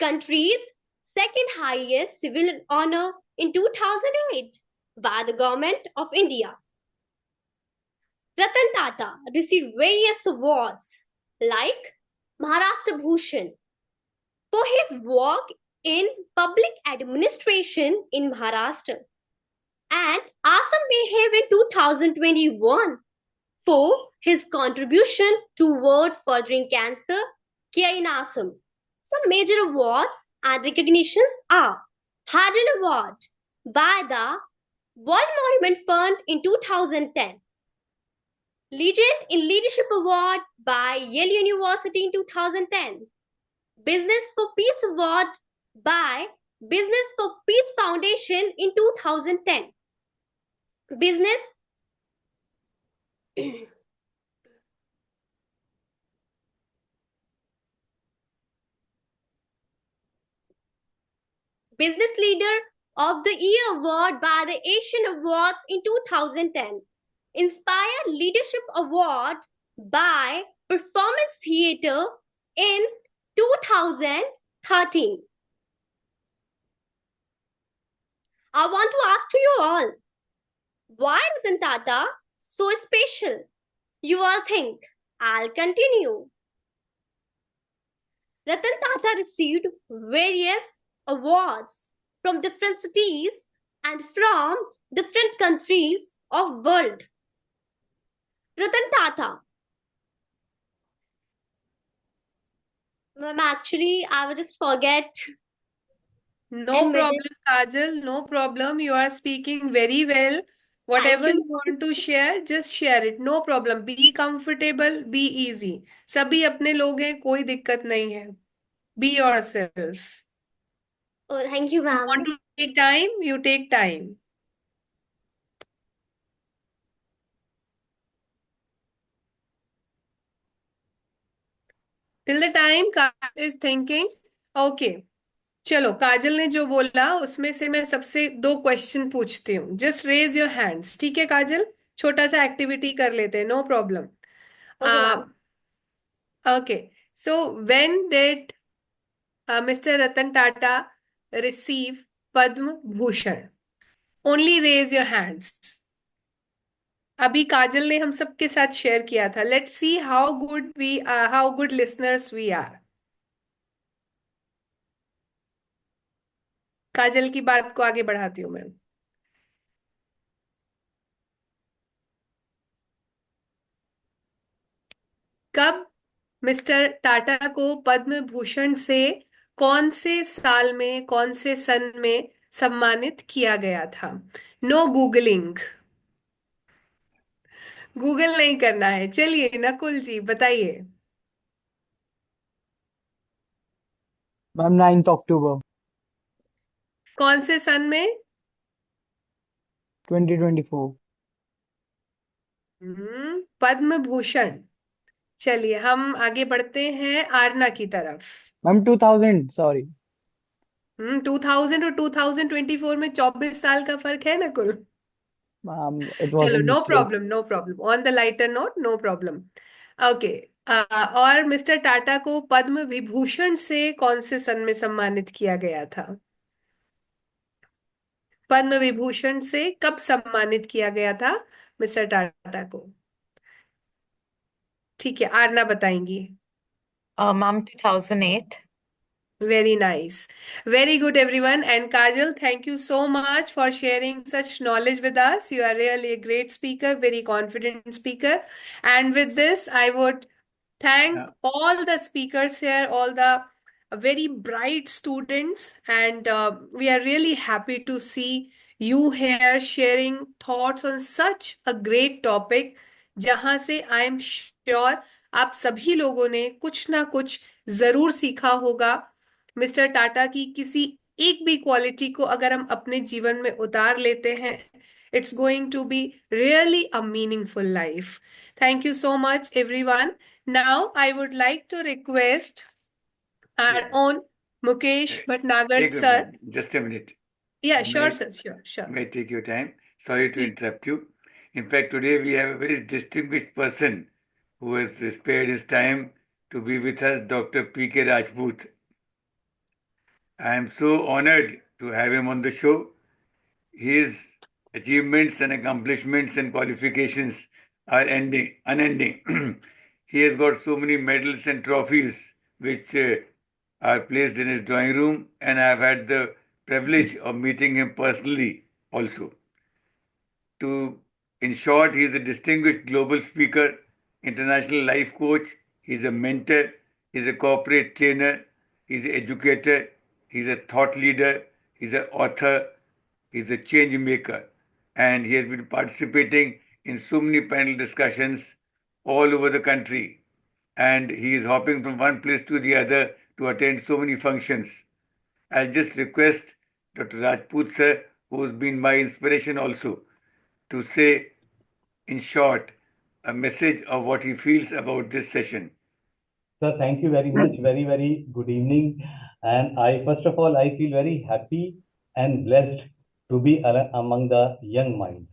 Speaker 10: country's second highest civilian honor in 2008 by the Government of India. Ratan Tata received various awards like Maharashtra Bhushan for his work in public administration in Maharashtra, and Assam Behave in 2021 for his contribution toward furthering cancer care in Assam. Some major awards and recognitions are Hardin Award by the World Monument Fund in 2010, Legend in Leadership Award by Yale University in 2010, Business for Peace Award by Business for Peace Foundation in 2010, Business Business Leader of the Year Award by the Asian Awards in 2010, Inspire Leadership Award by Performance Theatre in 2013. I want to ask to you all, why Ratan Tata so special? You all think. I'll continue. Ratan Tata received various awards from different cities and from different countries of world. Ratan Tata. Ma'am, actually, I will just forget.
Speaker 2: No
Speaker 10: in middle.
Speaker 2: problem, Kajal. No problem. You are speaking very well. Whatever
Speaker 10: you.
Speaker 2: you want to share, just share it. No problem. Be comfortable, be easy. सभी अपने लोग हैं, कोई दिक्कत नहीं है. Be yourself.
Speaker 10: Oh, thank you,
Speaker 2: You
Speaker 10: ma'am.
Speaker 2: want to take time, you take time. Till the time Kajal is thinking, okay. चलो, काजल ने जो बोला उसमें से मैं सबसे दो क्वेश्चन पूछती हूँ. जस्ट रेज योर हैंड्स, ठीक है काजल? छोटा सा एक्टिविटी कर लेते हैं, no problem.
Speaker 10: Okay, ma'am.
Speaker 2: Okay, so when did Mr. Ratan Tata receive Padma Bhushan? Only raise your hands. अभी काजल ने हम सबके साथ शेयर किया था. Let's see how good listeners we are. काजल की बात को आगे बढ़ाती हूँ मैं. कब मिस्टर टाटा को पद्म भूषण से कौन से साल में, कौन से सन में सम्मानित किया गया था? नो गूगलिंग, गूगल नहीं करना है। चलिए नकुल जी बताइए।
Speaker 9: मैम 9th अक्टूबर
Speaker 2: कौन से सन में?
Speaker 9: 2024।
Speaker 2: पद्म भूषण। चलिए हम आगे बढ़ते हैं आरना की तरफ।
Speaker 9: Ma'am 2000, sorry.
Speaker 2: 2000 और 2024 में 24 साल का फर्क है Nakul.
Speaker 9: Ma'am it was a
Speaker 2: चलो no
Speaker 9: mistake.
Speaker 2: Problem, no problem, on the lighter note, no problem. Okay. और मिस्टर टाटा को पद्म विभूषण से कौन से सन में सम्मानित किया गया था? पद्म विभूषण से कब सम्मानित किया गया था मिस्टर टाटा को? ठीक है, आरना बताएंगी।
Speaker 5: Ma'am, 2008.
Speaker 2: Very nice. Very good, everyone. And Kajal, thank you so much for sharing such knowledge with us. You are really a great speaker, very confident speaker. And with this, I would thank
Speaker 1: Yeah.
Speaker 2: all the speakers here, all the very bright students. And we are really happy to see you here sharing thoughts on such a great topic. जहां से I am sure आप सभी लोगों ने कुछ ना कुछ जरूर सीखा होगा। मिस्टर टाटा की किसी एक भी क्वालिटी को अगर हम अपने जीवन में उतार लेते हैं, it's going to be really a meaningful life. Thank you so much everyone. Now I would like to request our own Mukesh Bhatnagar
Speaker 1: Take a
Speaker 2: sir.
Speaker 1: minute, just a minute.
Speaker 2: Yeah, sure
Speaker 1: May,
Speaker 2: sir, sure.
Speaker 1: may take your time. Sorry to interrupt you. In fact, today we have a very distinguished person who has spared his time to be with us, Dr. P.K. Rajput. I am so honored to have him on the show. His achievements and accomplishments and qualifications are unending. He has got so many medals and trophies which are placed in his drawing room, and I have had the privilege of meeting him personally also. In short, he is a distinguished global speaker, international life coach, he is a mentor, he is a corporate trainer, he is an educator, he is a thought leader, he is an author, he is a change maker, and he has been participating in so many panel discussions all over the country, and he is hopping from one place to the other to attend so many functions. I'll just request Dr. Rajput sir, who has been my inspiration also, to say in short a message of what he feels about this session.
Speaker 11: Sir, thank you very much. Very, very good evening. And first of all, I feel very happy and blessed to be among the young minds.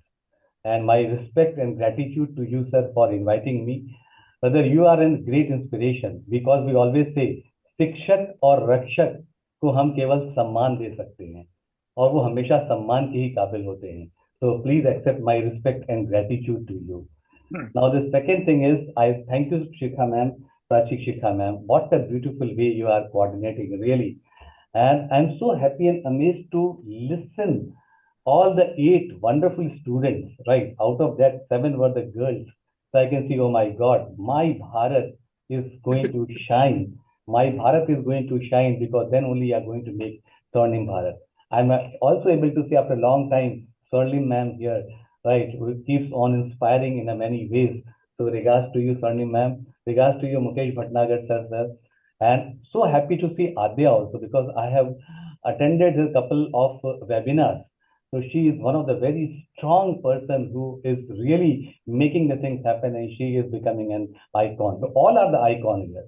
Speaker 11: And my respect and gratitude to you, sir, for inviting me. Brother, you are a great inspiration because we always say, शिक्षक और रक्षक को हम केवल सम्मान दे सकते हैं और वो हमेशा सम्मान के ही काबिल होते हैं. So please accept my respect and gratitude to you. Now the second thing is, I thank you, Shikha ma'am, Prachik Shikha ma'am. What a beautiful way you are coordinating, really. And I'm so happy and amazed to listen all the 8 wonderful students, right? Out of that, 7 were the girls. So I can see, oh my God, my Bharat is going to shine. My Bharat is going to shine because then only you are going to make Swarnim Bharat. I'm also able to see after a long time, Swarnim ma'am here, right, who keeps on inspiring in a many ways. So regards to you, Swarnim ma'am, regards to you, Mukesh Bhatnagar sir, and so happy to see Adya also because I have attended a couple of webinars. So she is one of the very strong person who is really making the things happen, and she is becoming an icon. So all are the icon here.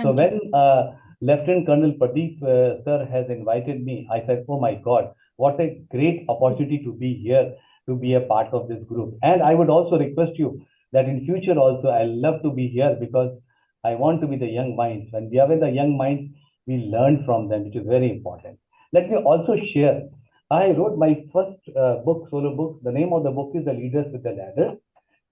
Speaker 11: So
Speaker 7: Thank you.
Speaker 11: when Lieutenant Colonel Pradeep sir has invited me, I said, oh my God, what a great opportunity to be here, to be a part of this group. And I would also request you that in future also, I love to be here because I want to be the young minds. When we are in the young minds, we learn from them, which is very important. Let me also share. I wrote my first book, solo book. The name of the book is The Leaders with the Ladders.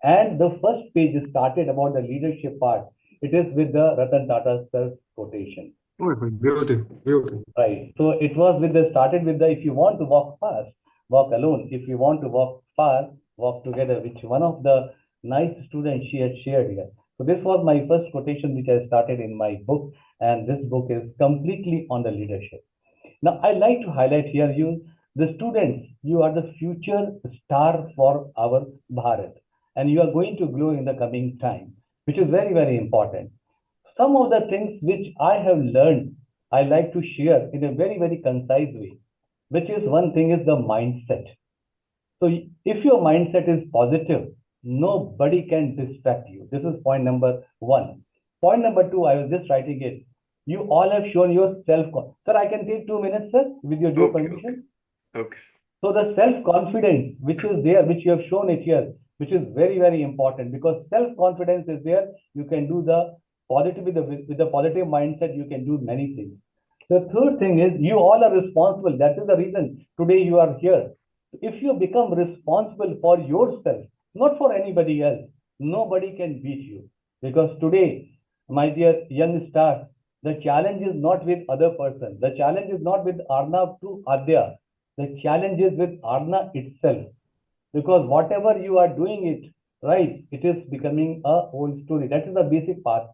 Speaker 11: And the first page is started about the leadership part. It is with the Ratan Tata sir's quotation.
Speaker 12: Beautiful.
Speaker 11: Right. So it was started with the, if you want to walk fast, walk alone. If you want to walk far, walk together, which one of the nice students she had shared here. So this was my first quotation which I started in my book, and this book is completely on the leadership. Now, I like to highlight here the students, you are the future star for our Bharat, and you are going to glow in the coming time, which is very, very important. Some of the things which I have learned, I like to share in a very, very concise way, which is one thing is the mindset. So if your mindset is positive, nobody can distract you. This is point number one. Point number two, I was just writing it. You all have shown your self-confidence. Sir, I can take 2 minutes, sir, with your due
Speaker 1: Okay,
Speaker 11: permission.
Speaker 1: okay.
Speaker 11: So the self-confidence which is there, which you have shown it here, which is very, very important, because self-confidence is there. You can do the positive with the positive mindset. You can do many things. The third thing is you all are responsible. That is the reason today you are here. If you become responsible for yourself, not for anybody else, nobody can beat you. Because today, my dear young stars, the challenge is not with other person. The challenge is not with Arnav to Adya. The challenge is with Arna itself. Because whatever you are doing it, right, it is becoming a whole story. That is the basic part.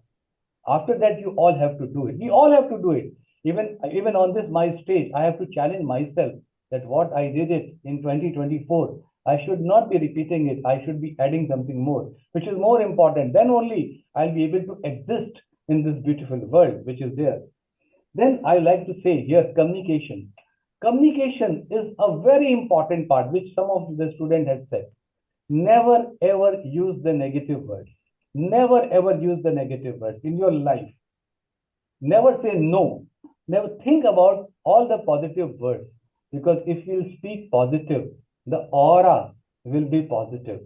Speaker 11: After that, you all have to do it. We all have to do it. Even on this my stage, I have to challenge myself that what I did it in 2024, I should not be repeating it. I should be adding something more, which is more important. Then only I'll be able to exist in this beautiful world, which is there. Then I like to say here, communication. Communication is a very important part, which some of the students had said. Never ever use the negative words. Never ever use the negative words in your life. Never say no. Never think about all the positive words, because if you speak positive, the aura will be positive.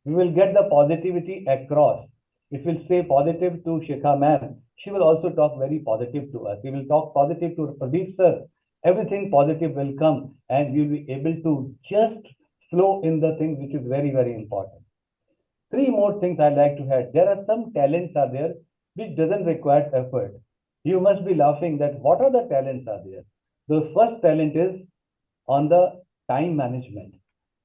Speaker 11: We will get the positivity across. If we'll say positive to Shikha ma'am, she will also talk very positive to us. We will talk positive to Pradeep sir. Everything positive will come, and we will be able to just flow in the things which is very, very important. 3 more things I like to add. There are some talents are there which doesn't require effort. You must be laughing that what are the talents are there? The first talent is on the time management,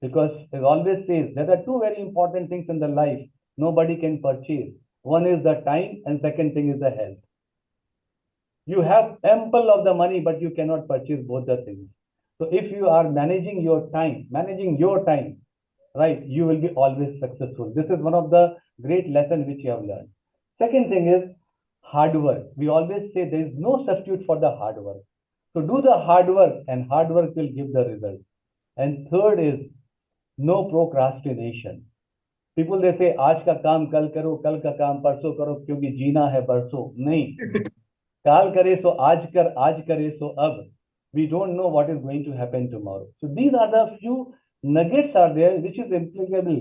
Speaker 11: because it always says there are 2 very important things in the life nobody can purchase. One is the time, and second thing is the health. You have ample of the money, but you cannot purchase both the things. So if you are managing your time, right, you will be always successful. This is one of the great lessons which you have learned. Second thing is hard work. We always say there is no substitute for the hard work. So do the hard work, and hard work will give the result. And third is no procrastination. People they say आज का काम कल करो, कल का काम परसों करो, क्योंकि जीना है बरसों. नहीं. काल करे so आज कर, आज करे so अब. We don't know what is going to happen tomorrow. So these are the few nuggets are there which is applicable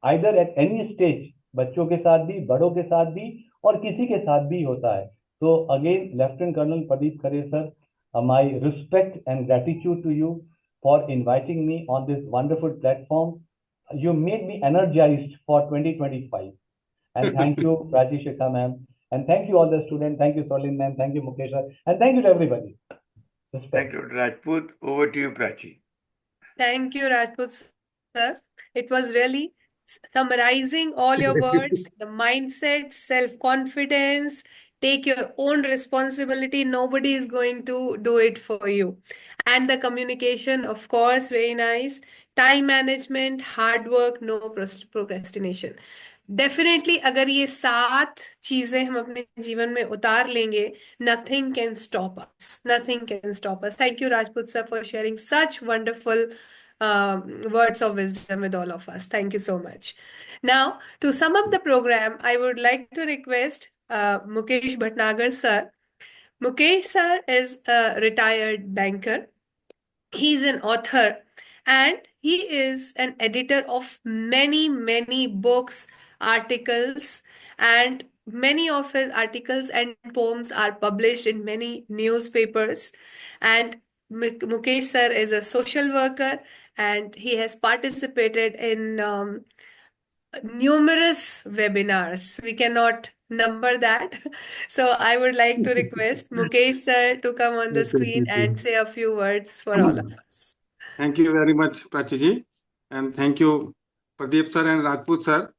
Speaker 11: either at any stage. बच्चों के साथ भी, बड़ों के साथ भी, और किसी के साथ भी होता है. So again, Lieutenant Colonel Pradeep Khare sir, my respect and gratitude to you for inviting me on this wonderful platform. You made me energized for 2025. And thank you, Prachi Shikha ma'am. And thank you all the students. Thank you, Solin ma'am. Thank you, Mukesh sir. And thank you to everybody. Respect.
Speaker 1: Thank you, Rajput. Over to you, Prachi.
Speaker 2: Thank you, Rajput sir. It was really summarizing all your words, the mindset, self-confidence, take your own responsibility. Nobody is going to do it for you. And the communication, of course, very nice. Time management, hard work, no procrastination. Definitely अगर ये 7 चीजें हम अपने जीवन में उतार लेंगे, nothing can stop us. Nothing can stop us. Thank you, Rajput sir, for sharing such wonderful words of wisdom with all of us. Thank you so much. Now, to sum up the program, I would like to request Mukesh Bhatnagar sir. Mukesh sir is a retired banker. He's an author, and he is an editor of many, many books, articles, and many of his articles and poems are published in many newspapers. And Mukesh sir is a social worker, and he has participated in numerous webinars. We cannot number that. So I would like to request Mukesh sir to come on the screen and say a few words for all of us.
Speaker 12: Thank you very much, Prachi ji. And thank you, Pradeep sir and Rajput sir,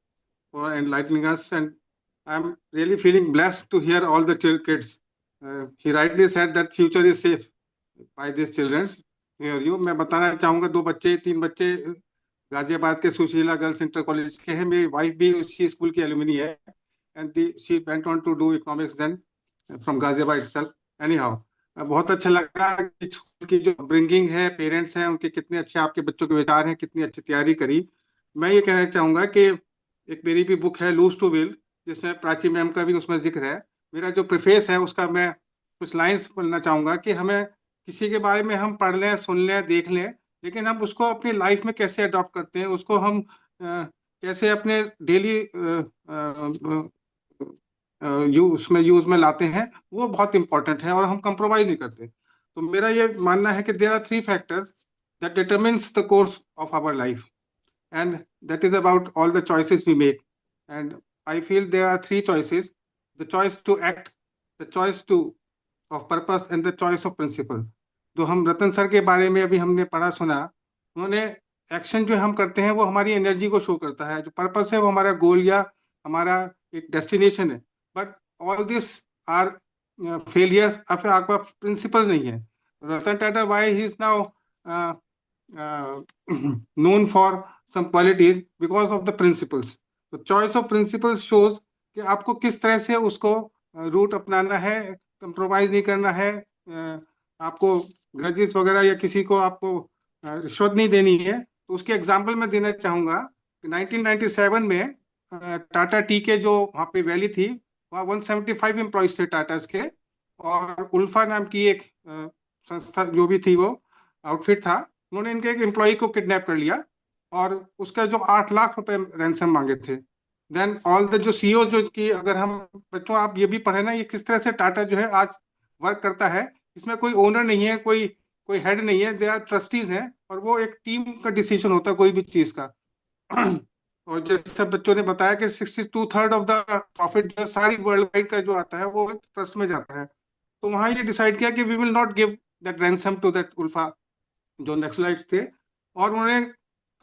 Speaker 12: for enlightening us. And I'm really feeling blessed to hear all the kids. He rightly said that future is safe by these children. मैं बताना चाहूंगा 3 बच्चे गाजियाबाद के Sushila girls inter college के हैं. मेरी wife भी उसी स्कूल की एलुमनी है, and she went on to do economics then from Ghaziabad itself. Anyhow, बहुत अच्छा लगा कि स्कूल की जो ब्रिंगिंग है, पेरेंट्स हैं उनके कितने अच्छे आपके बच्चों के विचार हैं, कितनी अच्छी तैयारी करी. मैं ये कहना चाहूंगा कि एक मेरी भी बुक है लूज टू विल, जिसमें प्राची मैम का भी उसमें जिक्र है. मेरा जो प्रिफेस है उसका मैं कुछ लाइंस बोलना चाहूंगा कि हमें किसी के बारे में हम पढ़ लें, सुन लें, देख लें, लेकिन हम उसको अपनी लाइफ में कैसे अडॉप्ट करते हैं, उसको हम कैसे अपने डेली यूज में लाते हैं, वो बहुत इंपॉर्टेंट है और हम कंप्रोमाइज नहीं करते. तो मेरा ये मानना है कि there are 3 factors that determines the course of our life, and that is about all the choices we make. And I feel there are 3 choices: the choice to act, the choice to of purpose, and the choice of principle. तो हम रतन sir के बारे में अभी हमने पढ़ा सुना, उन्होंने एक्शन जो हम करते हैं वो हमारी एनर्जी को शो करता है, जो पर्पस है वो हमारा गोल या हमारा एक डेस्टिनेशन है. But all this are failures of आपका प्रिंसिपल नहीं है. Ratan Tata, why he is now known for some qualities because of the principles. तो choice of principles shows कि आपको किस तरह से उसको रूट अपनाना है, कंप्रोमाइज नहीं करना है, आपको ग्रजेस वगैरह या किसी को आपको रिश्वत नहीं देनी है. तो उसके एग्जाम्पल मैं देना चाहूंगा कि 1997 में टाटा टी के जो वहाँ पे वैली थी, वहाँ 175 एम्प्लॉयज थे टाटास के, और उल्फा नाम की एक संस्था जो भी थी, वो आउटफिट था, उन्होंने इनके एक एम्प्लॉय को किडनैप कर लिया और उसका जो 8 लाख रुपए रैंसम मांगे थे. देन ऑल द जो सीईओ जो कि अगर हम बच्चों आप ये भी पढ़े ना, ये किस तरह से टाटा जो है आज वर्क करता है. इसमें कोई ओनर नहीं है, कोई हेड नहीं है, दे आर ट्रस्टीज हैं, और वो एक टीम का डिसीजन होता है कोई भी चीज का. और जैसे बच्चों ने बताया कि 62% ऑफ द प्रॉफिट जो सारी वर्ल्ड वाइड का जो आता है वो ट्रस्ट में जाता है. तो वहां ये डिसाइड किया कि we will not give that ransom to that ULFA जो नक्सलाइट्स थे, और उन्होंने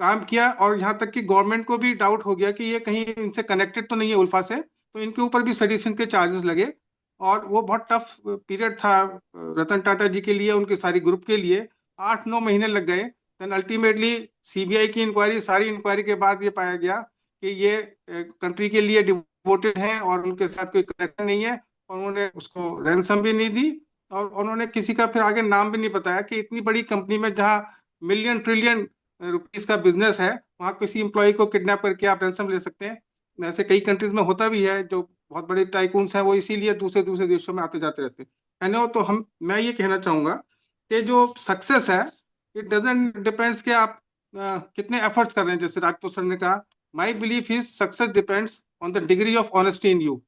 Speaker 12: काम किया. और यहाँ तक कि गवर्नमेंट को भी डाउट हो गया कि ये कहीं इनसे कनेक्टेड तो नहीं है उल्फा से, तो इनके ऊपर भी सेडिशन के चार्जेस लगे. और वो बहुत टफ पीरियड था रतन टाटा जी के लिए, उनके सारी ग्रुप के लिए. 8-9 महीने लग गए. देन अल्टीमेटली सीबीआई की इंक्वायरी, सारी इंक्वायरी के बाद ये पाया गया कि ये कंट्री के लिए डिवोटेड हैं और उनके साथ कोई कनेक्शन नहीं है, और उन्होंने उसको रैंसम भी नहीं दी, और उन्होंने किसी का फिर आगे नाम भी नहीं बताया कि इतनी बड़ी कंपनी में जहाँ मिलियन ट्रिलियन रुपीस का बिजनेस है, वहाँ किसी एम्प्लॉय को किडनैप करके आप रैंसम ले सकते हैं. ऐसे कई कंट्रीज में होता भी है, जो बहुत बड़े टाइकून्स हैं वो इसीलिए दूसरे दूसरे देशों में आते जाते रहते हैं. नो, तो मैं ये कहना चाहूंगा कि जो सक्सेस है, इट डजंट डिपेंड्स कि आप कितने एफर्ट्स कर रहे हैं. जैसे राजपूत सर ने कहा, my belief is success depends on the degree of honesty in you.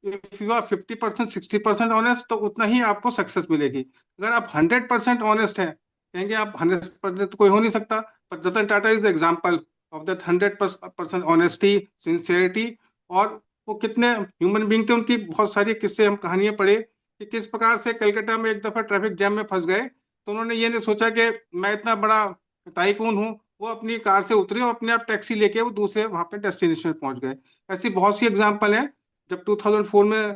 Speaker 12: If you are 50% 60% honest, तो उतना ही आपको सक्सेस मिलेगी. अगर आप 100% ऑनेस्ट हैं, कहेंगे आप 100% तो कोई हो नहीं सकता, पर Ratan Tata is the example of that 100% honesty, sincerity. और वो कितने ह्यूमन बीइंग थे, उनकी बहुत सारी किस्से हम कहानियां पढ़े कि किस प्रकार से कलकत्ता में एक दफा ट्रैफिक जैम में फंस गए, तो उन्होंने ये नहीं सोचा कि मैं इतना बड़ा टाइकून हूँ, वो अपनी कार से उतरे और अपने आप टैक्सी लेके वो दूसरे वहां पे डेस्टिनेशन पहुंच गए. ऐसी बहुत सी एग्जाम्पल हैं. जब 2004 में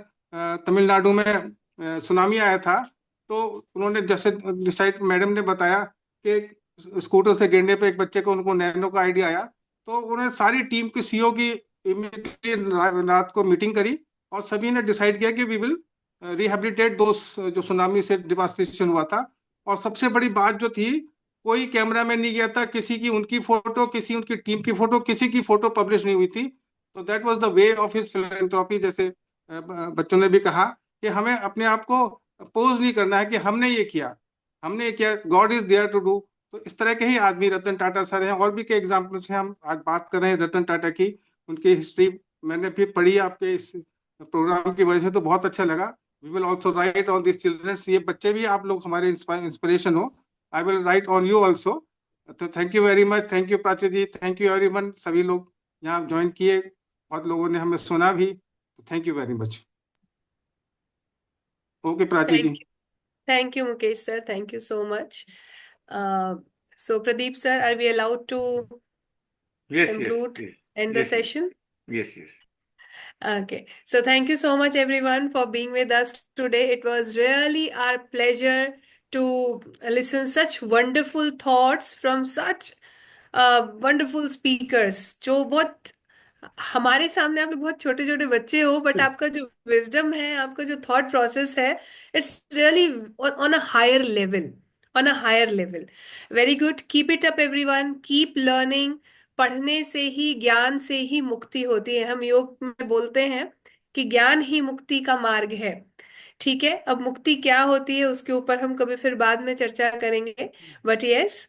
Speaker 12: तमिलनाडु में सुनामी आया था, तो उन्होंने जैसे डिसाइड, मैडम ने बताया कि स्कूटर से गिरने पे एक बच्चे को, उनको नैनो का आइडिया आया, तो उन्होंने सारी टीम की सीईओ की इमीडिएटली रात को मीटिंग करी और सभी ने डिसाइड किया कि वी विल रिहेबिलिटेट दोस्त जो सुनामी से डिवास्टेशन हुआ था. और सबसे बड़ी बात जो थी, कोई कैमरा मैन नहीं गया था, किसी की उनकी फोटो, किसी उनकी टीम की फोटो, किसी की फोटो पब्लिश नहीं हुई थी. तो that was the way of his philanthropy. जैसे बच्चों ने भी कहा कि हमें अपने आप को पोज नहीं करना है कि हमने ये किया, god is there to do. तो इस तरह के ही आदमी रतन टाटा सर हैं. और भी कई एग्जाम्पल से हम आज बात कर रहे हैं रतन टाटा की, उनकी हिस्ट्री मैंने भी पढ़ी आपके इस प्रोग्राम की वजह से, तो बहुत अच्छा लगा. We will also write on this childrens. ये बच्चे भी आप लोग हमारे इंस्पिरेशन हो. I will write on you also. तो thank you very much. Thank you Prachi ji. Thank you everyone. सभी लोग यहाँ ज्वाइन किए, बहुत लोगों ने हमें सुना भी. Thank you very much. Okay Prachi ji.
Speaker 2: Thank you, Mukesh sir. Thank you so much. So Pradeep sir, are we allowed to
Speaker 1: Yes,
Speaker 2: conclude,
Speaker 1: yes,
Speaker 2: end the
Speaker 1: yes,
Speaker 2: session?
Speaker 1: yes, yes.
Speaker 2: Okay, so thank you so much, everyone, for being with us today. It was really our pleasure to listen such wonderful thoughts from such wonderful speakers जो बहुत हमारे सामने आप लोग बहुत छोटे छोटे बच्चे हो बट आपका जो विजडम है आपका जो थॉट प्रोसेस है it's really on a higher level on a higher level very good keep it up everyone keep learning पढ़ने से ही ज्ञान से ही मुक्ति होती है हम योग में बोलते हैं कि ज्ञान ही मुक्ति का मार्ग है ठीक है अब मुक्ति क्या होती है उसके ऊपर हम कभी फिर बाद में चर्चा करेंगे बट यस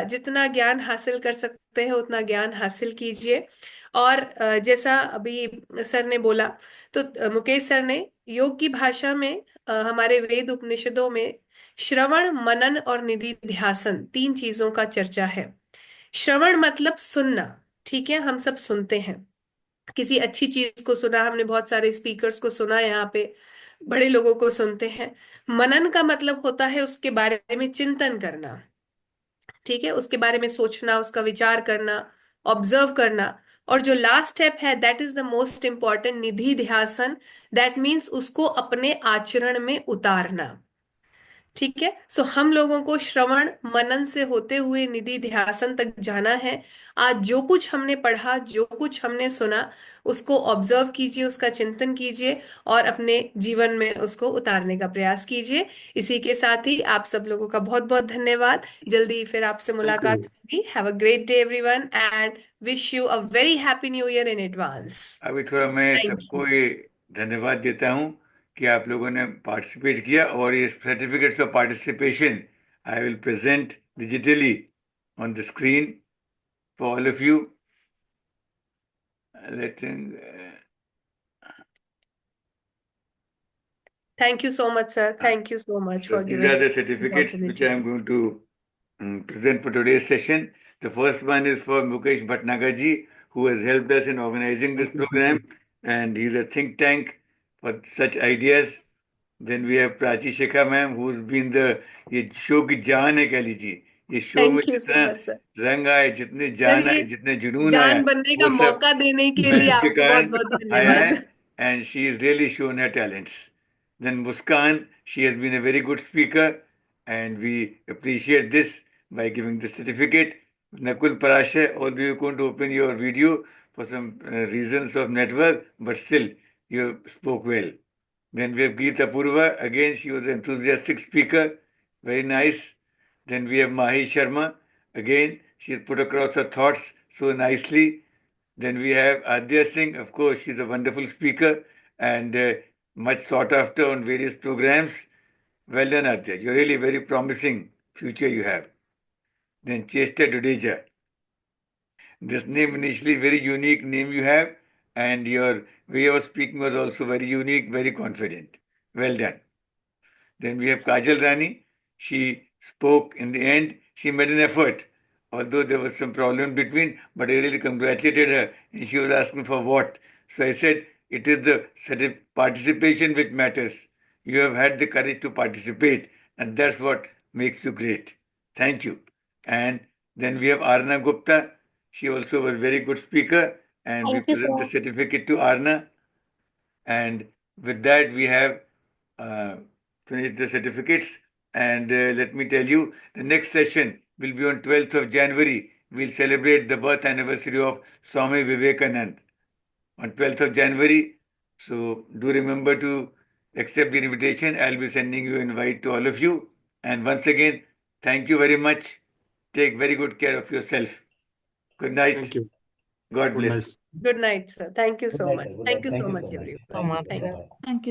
Speaker 2: जितना ज्ञान हासिल कर सकते हैं उतना ज्ञान हासिल कीजिए और जैसा अभी सर ने बोला तो मुकेश सर ने योग की भाषा में हमारे वेद उपनिषदों में श्रवण मनन और निधि ध्यासन 3 चीजों का चर्चा है श्रवण मतलब सुनना ठीक है हम सब सुनते हैं किसी अच्छी चीज को सुना हमने बहुत सारे स्पीकर्स को सुना यहाँ पे बड़े लोगों को सुनते हैं मनन का मतलब होता है उसके बारे में चिंतन करना ठीक है उसके बारे में सोचना उसका विचार करना ऑब्जर्व करना और जो लास्ट स्टेप है that is the most important निधि ध्यासन दैट मीन्स उसको अपने आचरण में उतारना ठीक है सो हम लोगों को श्रवण मनन से होते हुए निधि ध्यासन तक जाना है आज जो कुछ हमने पढ़ा जो कुछ हमने सुना उसको ऑब्जर्व कीजिए उसका चिंतन कीजिए और अपने जीवन में उसको उतारने का प्रयास कीजिए इसी के साथ ही आप सब लोगों का बहुत बहुत धन्यवाद जल्दी फिर आपसे मुलाकात होगी have a great day everyone and wish you a very happy new year in advance
Speaker 1: अभी थोड़ा मैं
Speaker 2: थैंक
Speaker 1: सबको ये धन्यवाद देता हूँ कि आप लोगों ने पार्टिसिपेट किया और ये certificates of participation I will present digitally on the screen for all of you
Speaker 2: Thank you so much, sir. Thank you so much
Speaker 1: So
Speaker 2: for
Speaker 1: these
Speaker 2: giving
Speaker 1: are the
Speaker 2: the
Speaker 1: certificates which I
Speaker 2: opportunity.
Speaker 1: am going to present for today's session. The first one is for Mukesh Bhatnagarji, who has helped us in organizing this program, and he's a think tank for such ideas. Then we have Prachi Shekha ma'am, who's been ये show की जान है कह लीजिए ये show में
Speaker 2: Thank you so
Speaker 1: जितना
Speaker 2: much, sir.
Speaker 1: रंग आए जितने
Speaker 2: सर
Speaker 1: जान आए
Speaker 2: ये
Speaker 1: जितने जुनून आया
Speaker 2: जान बनने का
Speaker 1: वो सब
Speaker 2: मौका देने के लिए
Speaker 1: मैम के
Speaker 2: आपको बहुत
Speaker 1: कारण
Speaker 2: बहुत
Speaker 1: आया है
Speaker 2: धन्यवाद
Speaker 1: and she has really shown her talents. Then Muskan, she has been a very good speaker and we appreciate this by giving the certificate. Nakul Parashe, although you couldn't open your video for some reasons of network, but still you spoke well. Then we have Geeta Purva, again she was an enthusiastic speaker, very nice. Then we have Mahi Sharma, again she has put across her thoughts so nicely. Then we have Adya Singh, of course, she's a wonderful speaker and much sought after on various programs. Well done, Adya. You're really very promising future you have. Then Chester Dudeja. This name initially very unique name you have, and your way of speaking was also very unique, very confident. Well done. Then we have Kajal Rani. She spoke in the end. She made an effort, although there was some problem between, but I really congratulated her. And she was asking for what. So I said, it is the participation which matters. You have had the courage to participate, and that's what makes you great. Thank you. And then we have Arna Gupta. She also was a very good speaker, and we
Speaker 10: Thank you,
Speaker 1: present the
Speaker 10: sir.
Speaker 1: certificate to Arna. And with that, we have finished the certificates. And let me tell you, the next session will be on 12th of January. We'll celebrate the birth anniversary of Swami Vivekanand on 12th of January. So do remember to accept the invitation. I'll be sending you an invite to all of you. And once again, thank you very much. Take very good care of yourself. Good night.
Speaker 12: Thank you.
Speaker 1: God
Speaker 12: Good
Speaker 1: bless.
Speaker 12: night.
Speaker 2: Good night, sir. Thank you
Speaker 11: Good
Speaker 2: so
Speaker 11: night,
Speaker 2: much.
Speaker 11: sir. Good
Speaker 2: Thank
Speaker 11: night.
Speaker 2: you so
Speaker 11: Thank you
Speaker 2: much,
Speaker 11: so much.
Speaker 2: everyone.
Speaker 11: Thank you.
Speaker 2: Thank you.
Speaker 11: Bye-bye.
Speaker 7: Thank you.